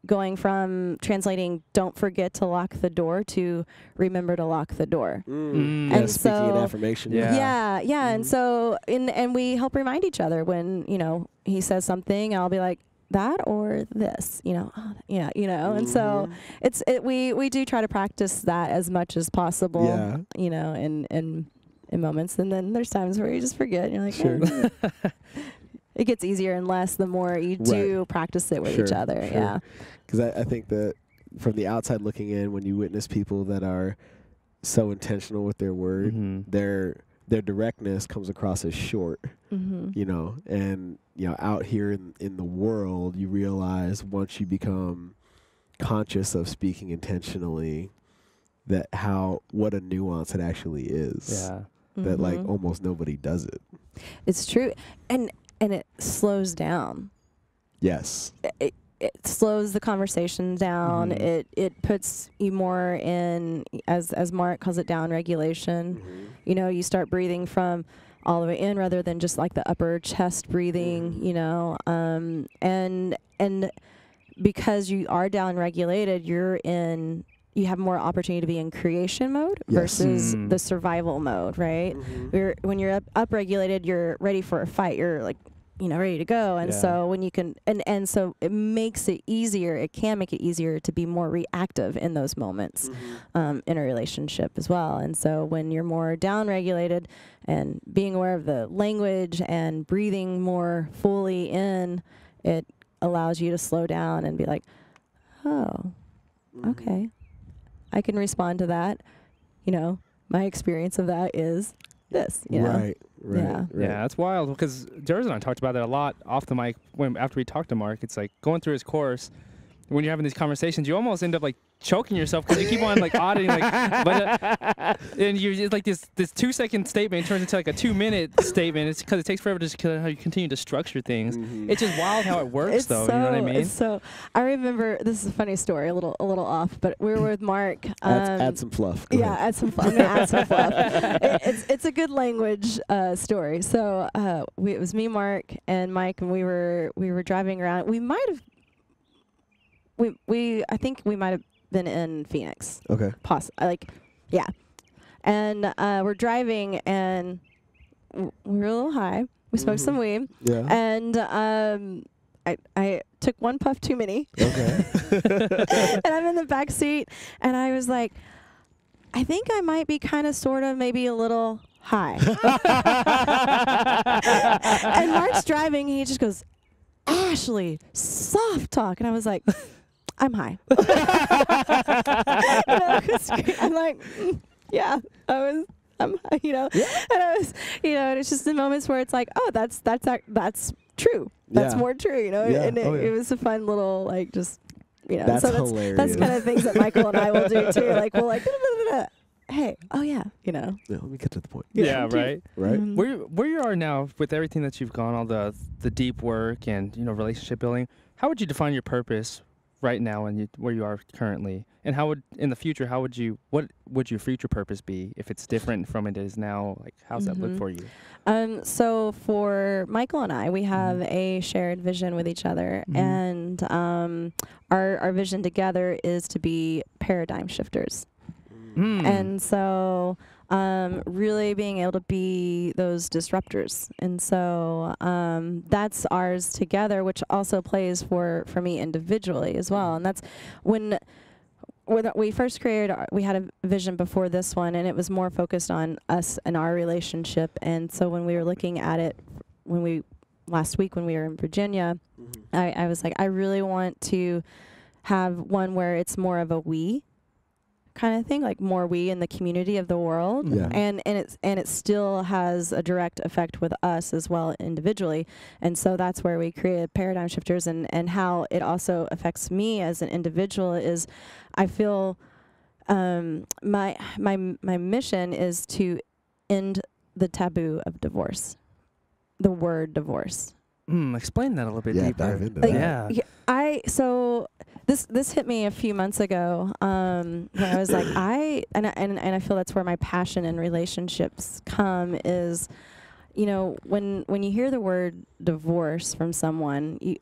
C: going from translating "don't forget to lock the door" to "remember to lock the door." And
A: so, speaking in affirmation.
C: And so and we help remind each other when, you know, he says something, I'll be like, that or this, you know, you know, and so we do try to practice that as much as possible, you know, in moments, and then there's times where you just forget, and you're like, it gets easier and less the more you do practice it with each other.
A: Because I think that from the outside looking in, when you witness people that are so intentional with their word, their directness comes across as short, you know, and, you know, out here in the world, you realize once you become conscious of speaking intentionally, that what a nuance it actually is. That like almost nobody does it.
C: It's true. And it slows down.
A: Yes.
C: It slows the conversation down. It puts you more in, as Mark calls it, down regulation. You know, you start breathing from all the way in rather than just like the upper chest breathing, you know, and because you are down regulated, you have more opportunity to be in creation mode versus the survival mode, right? When you're up regulated, you're ready for a fight. You're like, you know, ready to go. And so when you can, and so it makes it easier. It can make it easier to be more reactive in those moments in a relationship as well. And so when you're more down regulated and being aware of the language and breathing more fully in, it allows you to slow down and be like, oh, okay. I can respond to that. You know, my experience of that is this. You know?
A: Right.
B: Yeah, that's wild, because Durs and I talked about that a lot off the mic after we talked to Mark. It's like going through his course, when you're having these conversations, you almost end up like choking yourself because you keep on like auditing, like, and it's like this 2-second statement turns into like a 2-minute statement. It's because it takes forever just how you continue to structure things. It's just wild how it works, though. You know what I mean?
C: So I remember, this is a funny story, a little off, but we were with Mark.
A: Add some fluff. Go ahead.
C: Add some fluff. I'm gonna add some fluff. It's a good language story. So it was me, Mark, and Mike, and we were driving around. We might have. I think we might have been in Phoenix.
A: Okay.
C: Yeah. And we're driving, and we were a little high. We smoked some weed.
A: Yeah.
C: And I took one puff too many.
A: Okay.
C: And I'm in the back seat, and I was like, I think I might be kind of, sort of, maybe a little high. And Mark's driving, and he just goes, Ashley, soft talk. And I was like, I'm high. I'm like, yeah, I'm high, And I was, and it's just the moments where it's like, oh, that's true. That's more true, And it was a fun little, like, just,
A: That's
C: so
A: hilarious.
C: That's kind of things that Michael and I will do too. Like, we'll like, hey, oh yeah,
A: Yeah, let me get to the point.
B: Yeah, right.
A: Right.
B: Where you are now with everything that you've gone, all the deep work and relationship building, how would you define your purpose right now and where you are currently? And how would, in the future, what would your future purpose be if it's different from it is now? Like, how's that look for you?
C: So for Michael and I, we have a shared vision with each other, and our vision together is to be paradigm shifters. And so really being able to be those disruptors. And so that's ours together, which also plays for me individually as well. And that's when we first created, we had a vision before this one, and it was more focused on us and our relationship. And so when we were looking at it, last week when we were in Virginia, I was like, I really want to have one where it's more of a we kind of thing, like more we in the community of the world.
A: Yeah.
C: And it still has a direct effect with us as well individually. And so that's where we created Paradigm Shifters, and how it also affects me as an individual is I feel my mission is to end the taboo of divorce, the word divorce.
B: Explain that a little bit deeper.
A: Dive into that.
C: So this hit me a few months ago when I was like, and I feel that's where my passion in relationships come is, when you hear the word divorce from someone, you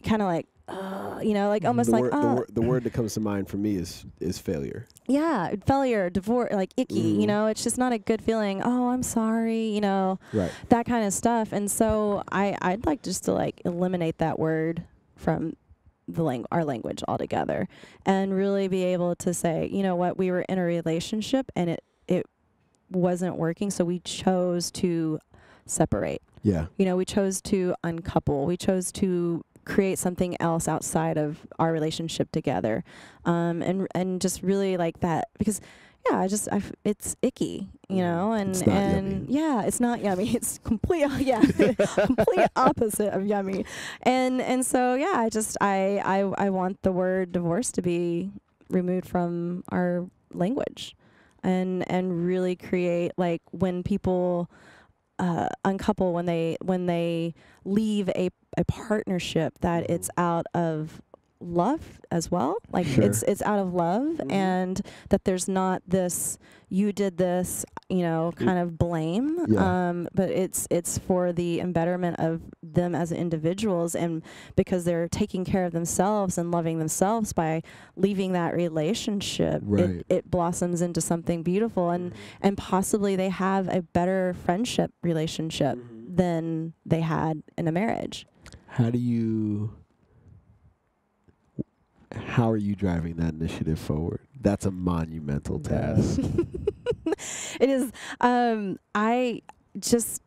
C: kind of like, like almost
A: the word that comes to mind for me is failure.
C: Yeah, failure, divorce, like icky, it's just not a good feeling. Oh, I'm sorry,
A: Right.
C: that kind of stuff. And so I'd like just to like eliminate that word from our language altogether, and really be able to say, you know what, we were in a relationship and it wasn't working, so we chose to separate.
A: Yeah.
C: We chose to uncouple. We chose to create something else outside of our relationship together, and just really like that, because it's icky, and
A: it's not yummy.
C: Yeah, it's not yummy. It's complete opposite of yummy, and so I want the word divorce to be removed from our language, and really create, like, when people uncouple, when they leave a partnership, that it's out of love as well, like it's out of love, and that there's not this you did this kind of blame, but it's for the embetterment of them as individuals, and because they're taking care of themselves and loving themselves by leaving that relationship, it blossoms into something beautiful, and possibly they have a better friendship relationship than they had in a marriage.
A: How are you driving that initiative forward? That's a monumental task.
C: It is. I just,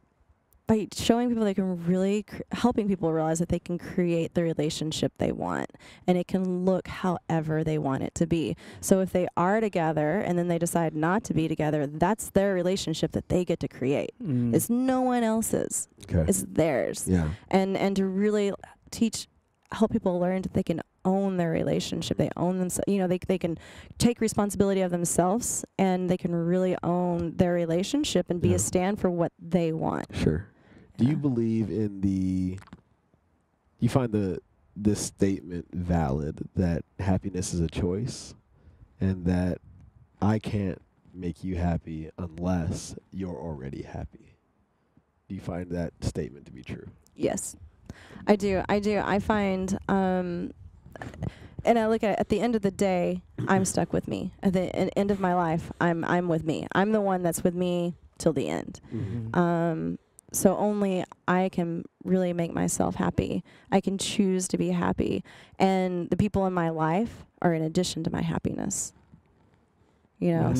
C: by showing people they can really, helping people realize that they can create the relationship they want, and it can look however they want it to be. So if they are together and then they decide not to be together, that's their relationship that they get to create. It's no one else's.
A: Okay.
C: It's theirs.
A: Yeah.
C: And to really teach help people learn that they can own their relationship. They own themselves. You know, they can take responsibility of themselves, and they can really own their relationship and be a stand for what they want.
A: Sure. Do you believe in you find this statement valid that happiness is a choice, and that I can't make you happy unless you're already happy? Do you find that statement to be true?
C: Yes, I do. I find, and I look at the end of the day, I'm stuck with me. At the end of my life, I'm with me. I'm the one that's with me till the end.
A: Mm-hmm.
C: So only I can really make myself happy. I can choose to be happy. And the people in my life are in addition to my happiness. You know,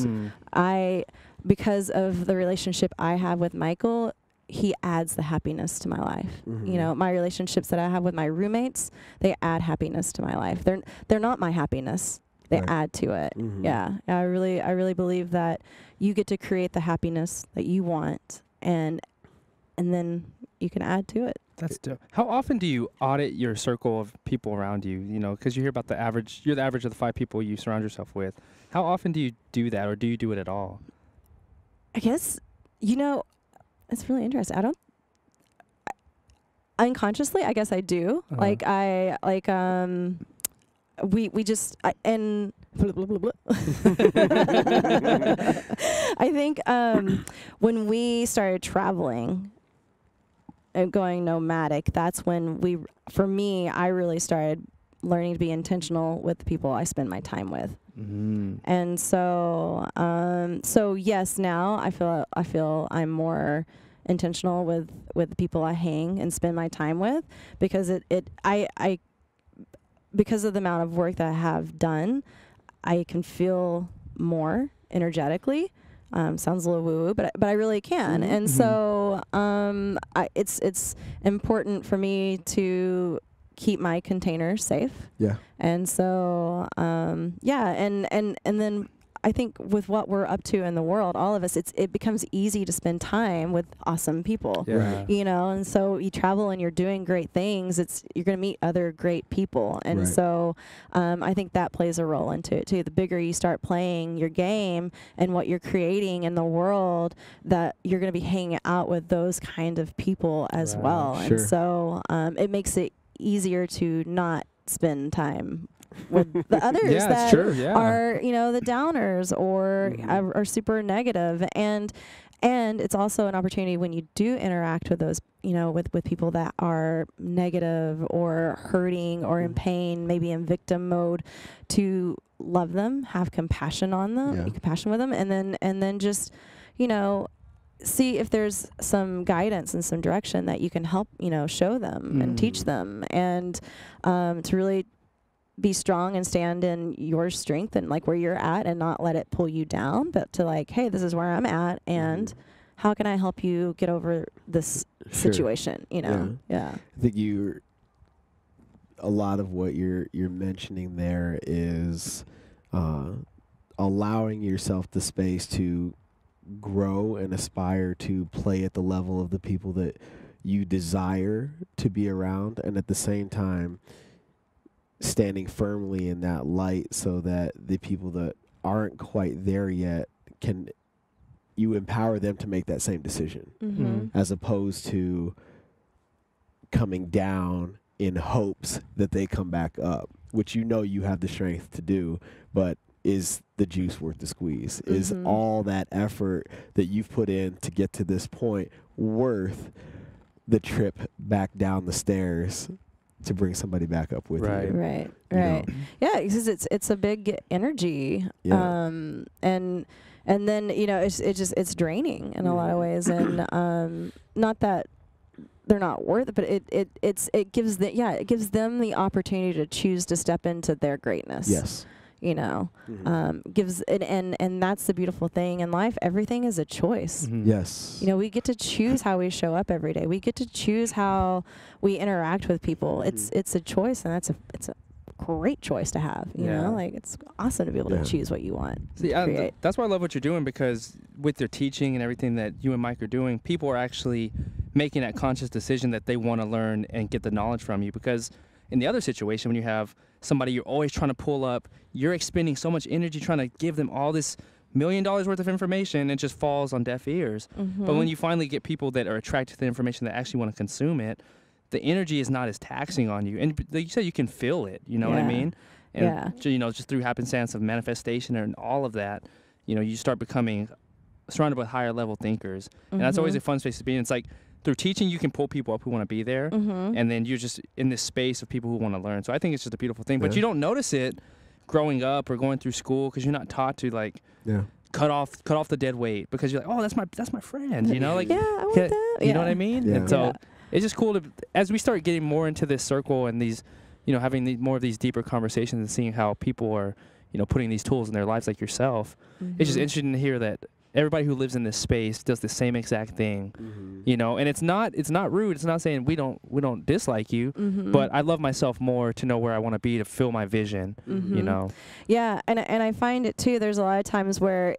C: because of the relationship I have with Michael, he adds the happiness to my life.
A: Mm-hmm.
C: You know, my relationships that I have with my roommates, they add happiness to my life. They're not my happiness. They add to it.
A: Mm-hmm.
C: Yeah. I really believe that you get to create the happiness that you want, and then you can add to it.
B: That's dope. How often do you audit your circle of people around you? You know, because you hear about you're the average of the 5 people you surround yourself with. How often do you do that, or do you do it at all?
C: I guess, you know, it's really interesting. Unconsciously, I guess I do. We just, and blah, blah, blah, blah. I think when we started traveling and going nomadic, that's when for me, I really started learning to be intentional with the people I spend my time with.
B: Mm-hmm.
C: And so yes, now I feel I'm more intentional with the people I hang and spend my time with, because I because of the amount of work that I have done, I can feel more energetically. Sounds a little woo-woo, but I really can.
A: Mm-hmm.
C: And so it's important for me to keep my container safe.
A: Yeah.
C: And so and then I think with what we're up to in the world, all of us, it becomes easy to spend time with awesome people.
B: Yeah.
C: You know, and so you travel and you're doing great things. You're going to meet other great people, and so I think that plays a role into it too. The bigger you start playing your game and what you're creating in the world, that you're going to be hanging out with those kind of people as well.
A: Sure.
C: And so it makes it easier to not spend time with the others that are, you know, the downers or are super negative. And it's also an opportunity when you do interact with those, you know, with people that are negative or hurting or in pain, maybe in victim mode, to love them, have compassion on them, compassion with them, and then just, you know, see if there's some guidance and some direction that you can help, you know, show them and teach them, and to really be strong and stand in your strength and like where you're at, and not let it pull you down, but to like, hey, this is where I'm at, and how can I help you get over this situation, you know? Yeah.
A: I think a lot of what you're mentioning there is allowing yourself the space to grow and aspire to play at the level of the people that you desire to be around, and at the same time standing firmly in that light, so that the people that aren't quite there yet you empower them to make that same decision, as opposed to coming down in hopes that they come back up, which you know you have the strength to do, but is the juice worth the squeeze? Is all that effort that you've put in to get to this point worth the trip back down the stairs to bring somebody back up with you?
C: Right. Yeah, because it's a big energy, and then, you know, it's draining in a lot of ways, and not that they're not worth it, but it gives them the opportunity to choose to step into their greatness.
A: Yes.
C: You know, gives it, and that's the beautiful thing in life. Everything is a choice.
A: Yes.
C: You know, we get to choose how we show up every day. We get to choose how we interact with people. It's a choice, and it's a great choice to have. You know, like, it's awesome to be able to choose what you want.
B: See, that's why I love what you're doing, because with your teaching and everything that you and Mike are doing, people are actually making that conscious decision that they want to learn and get the knowledge from you, because in the other situation, when you have somebody you're always trying to pull up, you're expending so much energy trying to give them all this $1 million worth of information, and it just falls on deaf ears. But when you finally get people that are attracted to the information that actually want to consume it, the energy is not as taxing on you. And like you said, you can feel it, you know what I mean? And, you know, just through happenstance of manifestation and all of that, you know, you start becoming surrounded with higher level thinkers. And that's always a fun space to be in. It's like, through teaching, you can pull people up who want to be there, and then you're just in this space of people who want to learn. So I think it's just a beautiful thing. But you don't notice it growing up or going through school because you're not taught to like cut off the dead weight, because you're like, oh, that's my friend, you know, like
C: I want that.
B: You know what I mean?
A: Yeah.
B: And so it's just cool to, as we start getting more into this circle and these, you know, having more of these deeper conversations and seeing how people are, you know, putting these tools in their lives like yourself. It's just interesting to hear that everybody who lives in this space does the same exact thing, you know, and it's not rude. It's not saying we don't dislike you, but I love myself more to know where I want to be, to fill my vision, you know.
C: Yeah, and I find it too. There's a lot of times where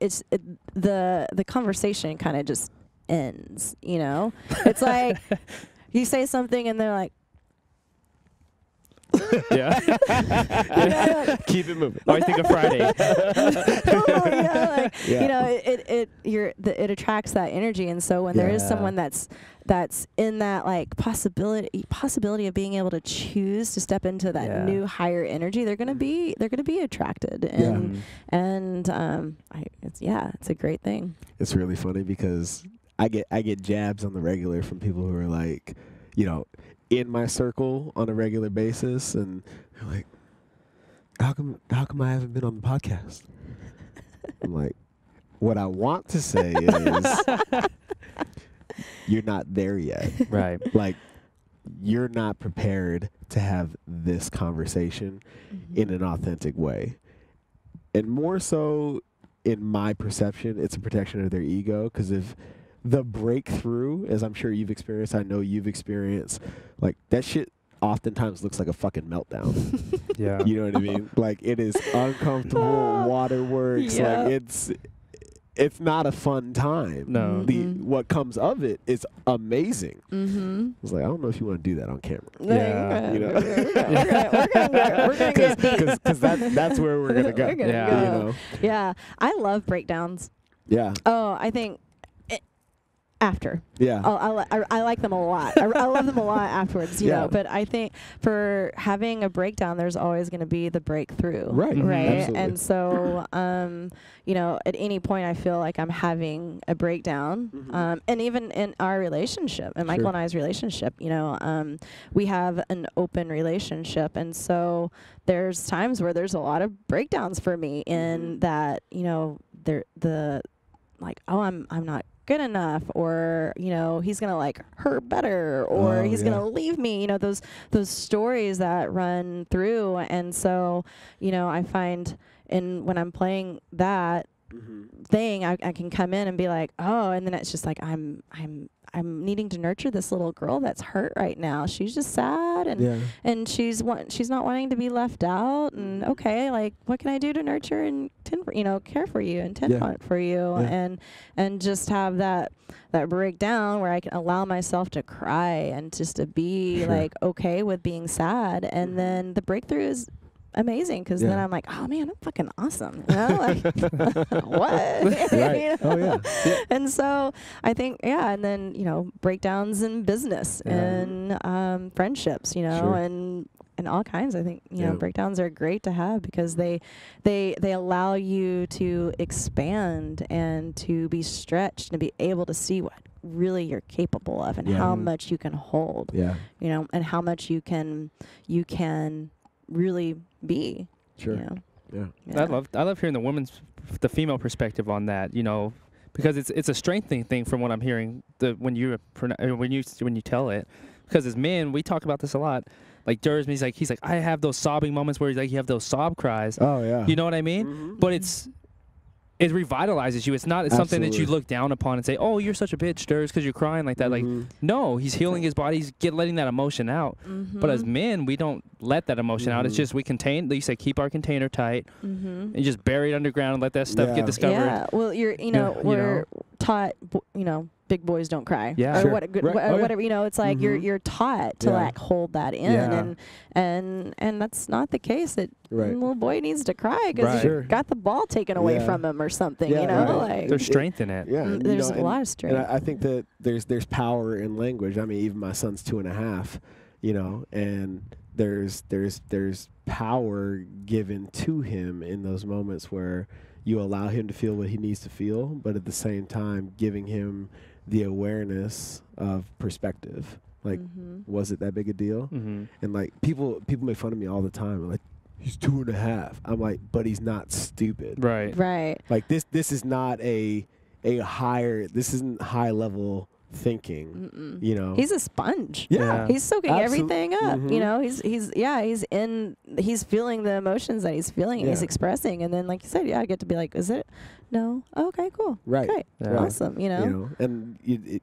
C: the conversation kind of just ends, you know. It's like you say something and they're like,
A: Keep it moving.
B: Oh, I think of Friday.
C: You know, it attracts that energy, and so when there is someone that's in that like possibility of being able to choose to step into that new higher energy, they're gonna be attracted, and it's a great thing.
A: It's really funny because I get jabs on the regular from people who are like, you know, in my circle on a regular basis, and they're like, how come I haven't been on the podcast? I'm like, what I want to say is you're not there yet.
B: Right.
A: Like, you're not prepared to have this conversation in an authentic way. And more so, in my perception, it's a protection of their ego, because if the breakthrough, as I'm sure you've experienced, I know you've experienced, like, that shit oftentimes looks like a fucking meltdown.
B: Yeah.
A: You know what I mean? Like, it is uncomfortable, waterworks.
C: Yeah.
A: Like, it's not a fun time.
B: No.
A: What comes of it is amazing. It's like, I don't know if you want to do that on camera.
B: Yeah.
A: You know?
C: We're gonna get deep.
A: Because that's where we're going to go.
C: We're gonna
B: Yeah.
C: go.
A: You know?
C: Yeah, I love breakdowns.
A: Yeah.
C: Oh, I think after.
A: Yeah.
C: Oh, I like them a lot. I love them a lot afterwards, you know. But I think for having a breakdown, there's always going to be the breakthrough.
A: Right.
C: Right.
A: Absolutely.
C: And so, you know, at any point I feel like I'm having a breakdown. And even in our relationship, in Michael and I's relationship, you know, we have an open relationship. And so there's times where there's a lot of breakdowns for me in that, you know, the like, oh, I'm not good enough, or, you know, he's gonna like hurt better, or he's gonna leave me, you know, those stories that run through. And so, you know, I find when I'm playing that thing, I can come in and be like, oh, and then it's just like I'm needing to nurture this little girl that's hurt right now. She's just sad, and she's not wanting to be left out. And okay, like, what can I do to nurture and care for you and tend for you, and just have that breakdown where I can allow myself to cry and just to be like okay with being sad, and then the breakthrough is amazing, because then I'm like, oh man, I'm fucking awesome, you know, like what?
A: Right.
C: You know?
A: Oh yeah.
C: And so I think, and then, you know, breakdowns in business and friendships, you know, and all kinds. I think, you know, breakdowns are great to have, because they allow you to expand and to be stretched and be able to see what really you're capable of, and how much you can hold, you know, and how much you can really be.
A: Sure.
C: You know?
B: I love hearing the female perspective on that, you know, because it's a strengthening thing from what I'm hearing when you tell it. Because as men, we talk about this a lot. Like Dursman, he's like, I have those sobbing moments where you have those sob cries.
A: Oh yeah.
B: You know what I mean? But it revitalizes you. It's not something that you look down upon and say, oh, you're such a bitch, Durs, because you're crying like that. Like, no, he's healing his body. He's letting that emotion out. But as men, we don't let that emotion out. It's just we contain. You say keep our container tight and just bury it underground and let that stuff get discovered.
C: Yeah. Well, we're taught, big boys don't cry.
B: Yeah.
C: Or
A: Sure.
C: whatever, it's like
A: Mhm.
C: you're taught to
A: Yeah.
C: like hold that in,
B: Yeah.
C: and that's not the case. That
A: Right.
C: little boy needs to cry because
B: Right.
C: he
A: Sure.
C: got the ball taken away
A: Yeah.
C: from him or something.
A: Yeah, right.
C: Like
B: There's strength in it.
A: Yeah, and,
C: there's a lot of
A: and
C: strength.
A: I think that there's power in language. I mean, even my son's 2.5, and there's power given to him in those moments where you allow him to feel what he needs to feel, but at the same time giving him the awareness of perspective. Like, was it that big a deal?
B: Mm-hmm.
A: And like people make fun of me all the time. Like, he's 2.5. I'm like, but he's not stupid.
B: Right.
C: Right.
A: Like this is not this isn't high level thinking.
C: He's a sponge.
A: Yeah.
C: He's soaking everything up.
A: Mhm.
C: He's feeling the emotions that he's feeling and he's
A: Yeah.
C: expressing. And then, like you said, I get to be like, is it? No. Oh, okay, cool.
A: Right.
C: Great.
B: Yeah.
C: Awesome.
A: And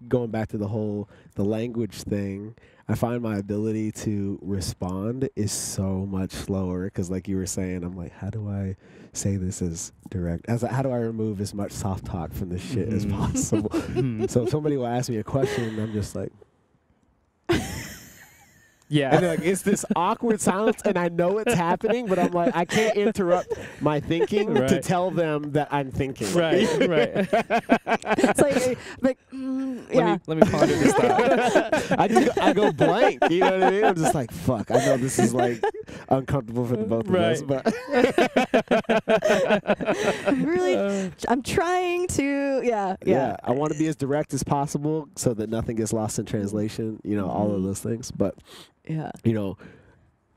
A: going back to the language thing, I find my ability to respond is so much slower because, like you were saying, I'm like, how do I say this as direct? How do I remove as much soft talk from this shit as possible? So if somebody will ask me a question, I'm just like,
B: Yeah.
A: and like it's this awkward silence, and I know it's happening, but I'm like, I can't interrupt my thinking to
B: Right.
A: tell them that I'm thinking.
B: Right.
C: It's like yeah.
B: Let me ponder this thought.
A: I go blank. You know what I mean? I'm just like, fuck. I know this is like uncomfortable for the both of us,
B: Right.
C: I'm trying to,
A: yeah. I want to be as direct as possible so that nothing gets lost in translation. All of those things. But
C: yeah.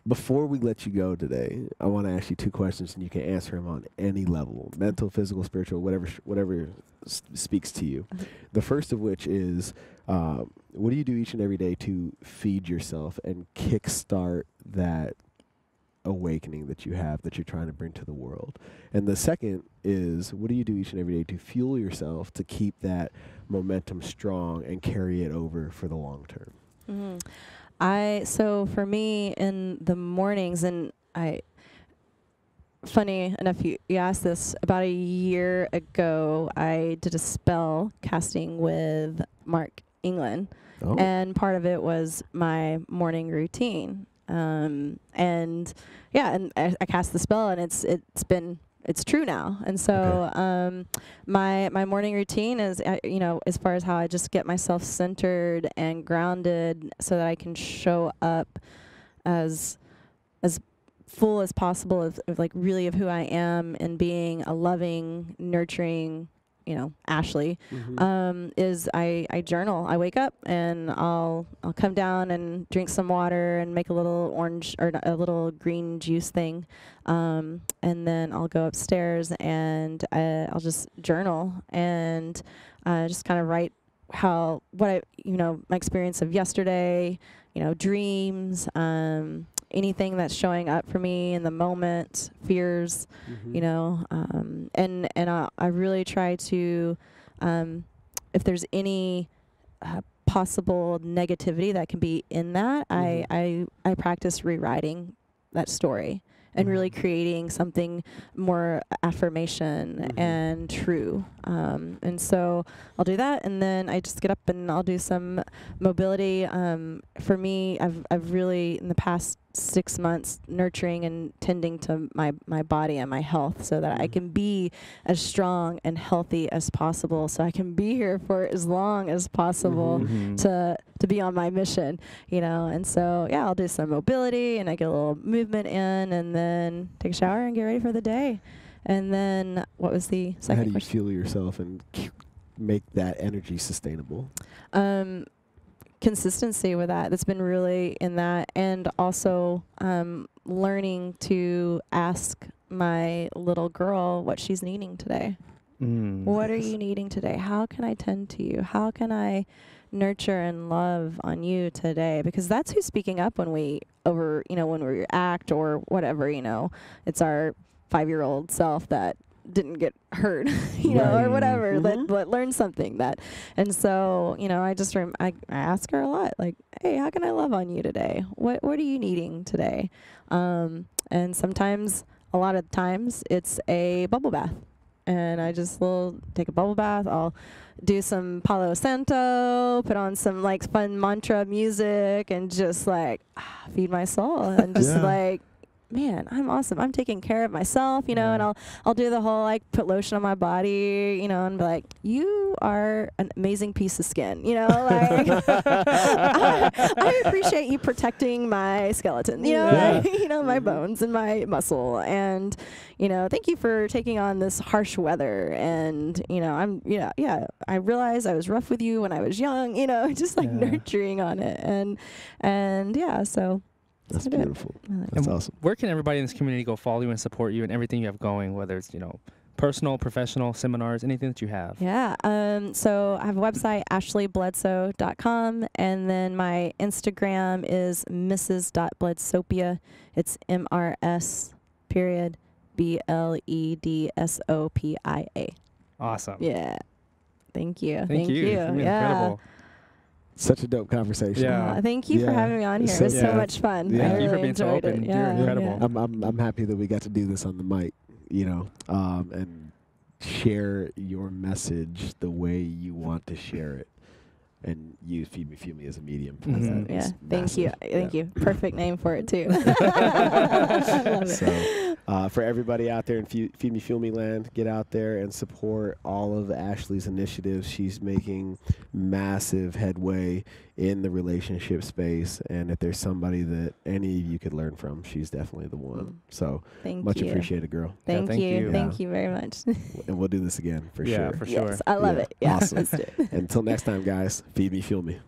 A: before we let you go today, I want to ask you 2 questions, and you can answer them on any level: mental, physical, spiritual, whatever speaks to you. The first of which is, what do you do each and every day to feed yourself and kickstart that awakening that you have that you're trying to bring to the world? And the second is, what do you do each and every day to fuel yourself to keep that momentum strong and carry it over for the long term?
C: So for me in the mornings, and funny enough, you asked this, about a year ago, I did a spell casting with Mark England.
A: Oh.
C: And part of it was my morning routine. And I cast the spell, and it's true now. And so my morning routine is, as far as how I just get myself centered and grounded so that I can show up as full as possible of like really of who I am and being a loving, nurturing, Ashley, is I journal. I wake up and I'll come down and drink some water and make a little orange or a little green juice thing, and then I'll go upstairs and I'll just journal and just kind of write my experience of yesterday, dreams, anything that's showing up for me in the moment, fears, and I really try to, if there's any possible negativity that can be in that, I practice rewriting that story and really creating something more affirmation and true. And so I'll do that, and then I just get up and I'll do some mobility. For me, I've really, in the past 6 months, nurturing and tending to my body and my health so that I can be as strong and healthy as possible, so I can be here for as long as possible to be on my mission, and so I'll do some mobility and I get a little movement in, and then take a shower and get ready for the day. And then what was the second
A: How do you
C: question?
A: fuel yourself and make that energy sustainable?
C: Consistency with that. That's been really in that, and also learning to ask my little girl what she's needing today. What are you needing today? How can I tend to you? How can I nurture and love on you today? Because that's who's speaking up when we when we act or whatever, it's our 5-year-old self that didn't get heard, or whatever, that learned something that. And so, I ask her a lot, like, hey, how can I love on you today? What are you needing today? And sometimes, a lot of times, it's a bubble bath. and I just will take a bubble bath. I'll do some Palo Santo, put on some like fun mantra music, and just like feed my soul, and just like, man, I'm awesome. I'm taking care of myself, you know, and I'll do the whole like put lotion on my body, you know, and be like, you are an amazing piece of skin, you know, like I appreciate you protecting my skeleton, you know, like, you know, my bones and my muscle, and you know, thank you for taking on this harsh weather, and you know, I realized I was rough with you when I was young, you know, just like nurturing on it, and so.
A: That's beautiful. That's awesome.
B: Where can everybody in this community go follow you and support you and everything you have going, whether it's, you know, personal, professional, seminars, anything that you have?
C: Yeah. So I have a website, ashleybledsoe.com, and then my Instagram is mrs.bledsopia. It's MRS.BLEDSOPIA.
B: Awesome.
C: Yeah. Thank you.
B: Thank you.
C: Yeah.
B: Incredible.
A: Such a dope conversation.
B: Yeah.
C: Thank you for having me on here. It was so much fun.
A: Yeah.
B: Thank you for
C: really
B: being so open. You're incredible.
A: I'm happy that we got to do this on the mic, you know, and share your message the way you want to share it, and use Feed Me Feel Me as a medium.
C: Yeah. Thank you. Thank you. Perfect name for it too.
A: I love it. So, for everybody out there in Feed Me Feel Me land, get out there and support all of Ashley's initiatives. She's making massive headway in the relationship space, and if there's somebody that any of you could learn from, she's definitely the one. So much appreciated, girl.
C: Thank you. Thank you very much.
A: And we'll do this again for sure.
B: Yeah, for sure.
C: Yes, I love it. Yeah.
A: Awesome. Until next time, guys, Feed Me Feel Me.